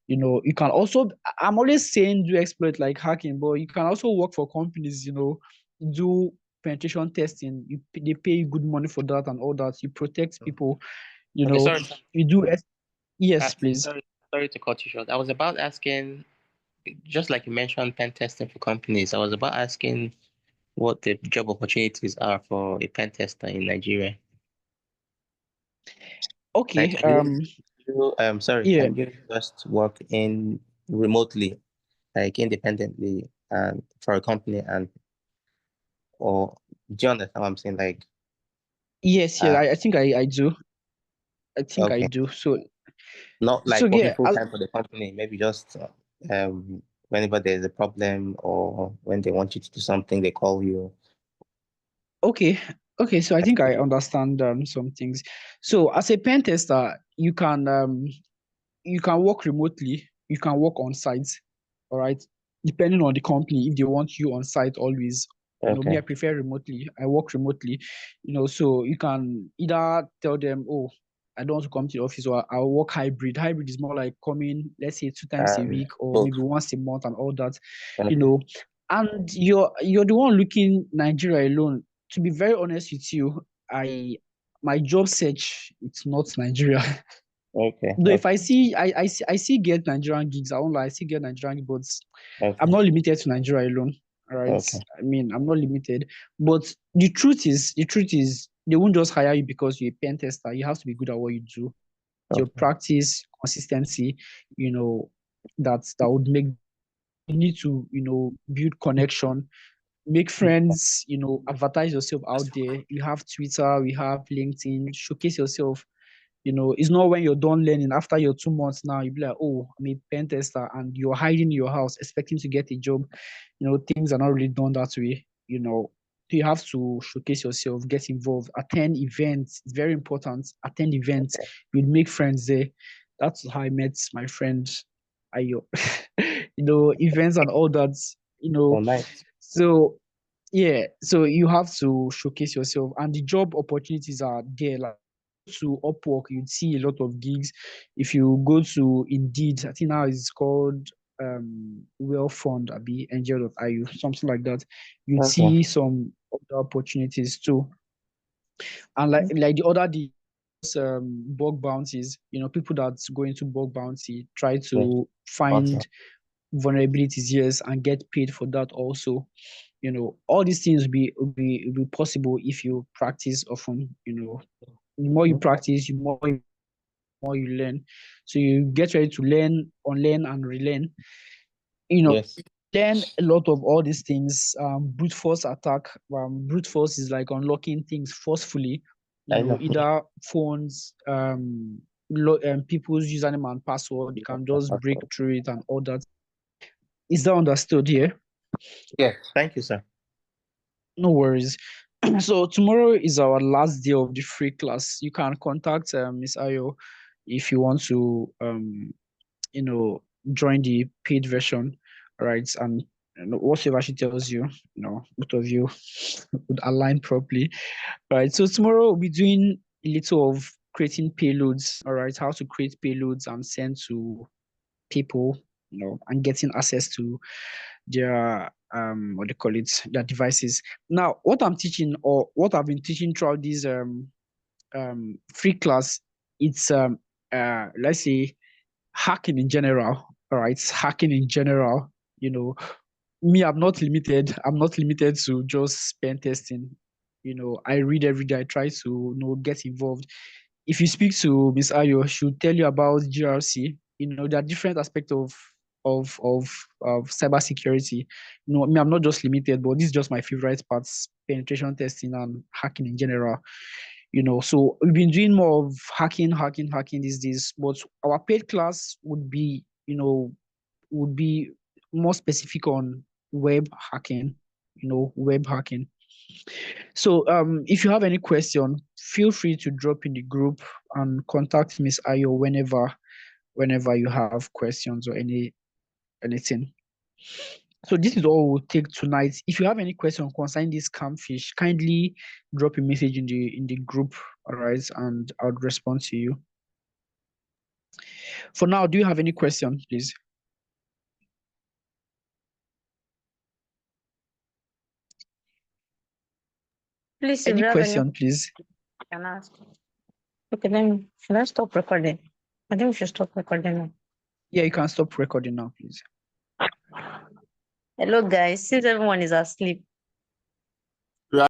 You can also, I'm always saying do exploit like hacking, but you can also work for companies, do penetration testing. They pay you good money for that and all that. You protect people, Okay, sorry. you do. Yes, please. Sorry to cut you short. I was about asking, just like you mentioned, pen testing for companies. I was about asking what the job opportunities are for a pen tester in Nigeria. Okay. Like, Yeah. can you just work in remotely, like independently, and for a company, or do you understand what I'm saying? Like, Yes, I think I do. I think I okay, do. So not like working yeah, full time for the company, maybe just whenever there's a problem or when they want you to do something, they call you. okay. So I think I understand some things. So as a pen tester, you can work remotely, you can work on site, all right, depending on the company. If they want you on site always, me, I prefer remotely. I work remotely, so you can either tell them, oh, I don't want to come to the office, or I'll work hybrid. Hybrid is more like coming, let's say 2 times a week or Both. maybe once a month and all that, Okay. and you're the one looking Nigeria alone. To be very honest with you, my job search, it's not Nigeria. Okay. Though if I see get Nigerian gigs, I won't lie, I see get Nigerian gigs, but Okay. I'm not limited to Nigeria alone. All right. Okay. I mean, I'm not limited. But the truth is, they won't just hire you because you're a pen tester. You have to be good at what you do. Your Okay. practice, consistency, that would make you need to, build connection, make friends, advertise yourself out there. You have Twitter, we have LinkedIn, showcase yourself. It's not when you're done learning after your 2 months now, you'll be like, oh, I'm a pen tester, and you're hiding in your house expecting to get a job. Things are not really done that way. You have to showcase yourself, get involved, attend events. It's very important. Attend events. Okay. You'll make friends there. That's how I met my friend Ayo. Events and all that, Oh, nice. so yeah, so you have to showcase yourself, and the job opportunities are there. Like, to Upwork, you'd see a lot of gigs. If you go to Indeed, I think now it's called Well Fund, Abi Angel.io, something like that. You'd Okay. see some other opportunities too. And like the other bug bounties, people that's going to bug bounty try Yes. to find vulnerabilities, yes, and get paid for that also. All these things will be possible if you practice often. The more you Okay. practice, the more you learn. So you get ready to learn, unlearn, and relearn. Yes. Learn a lot of all these things. Brute force attack. Brute force is like unlocking things forcefully. I know. Either phones, people's username and password. You can just break through it and all that. Is that understood here? Yes. Thank you, sir. No worries. So tomorrow is our last day of the free class. You can contact Miss Ayo if you want to join the paid version, right? And whatever she tells you, both of you would align properly. Right. So tomorrow we'll be doing a little of creating payloads, all right, how to create payloads and send to people, and getting access to their what they call it, their devices. Now, what I'm teaching, or what I've been teaching throughout this free class, it's let's say hacking in general. All right, hacking in general. Me, I'm not limited to just pen testing. I read every day. I try to get involved. If you speak to Miss Ayo, she'll tell you about GRC. There are different aspects of cybersecurity. Me, I'm not just limited, but this is just my favorite parts: penetration testing and hacking in general. So we've been doing more of hacking these days. But our paid class would be more specific on web hacking. Web hacking. So if you have any question, feel free to drop in the group and contact Miss Ayo whenever you have questions or anything. So this is all we'll take tonight. If you have any question concerning this Camphish, kindly drop a message in the group, all right, and I'll respond to you. For now, do you have any question, please? Please, if Any you have any, question, please? you can ask. Okay, should I stop recording? I think we should stop recording now. Yeah, you can stop recording now, please. Hello, guys. Since everyone is asleep,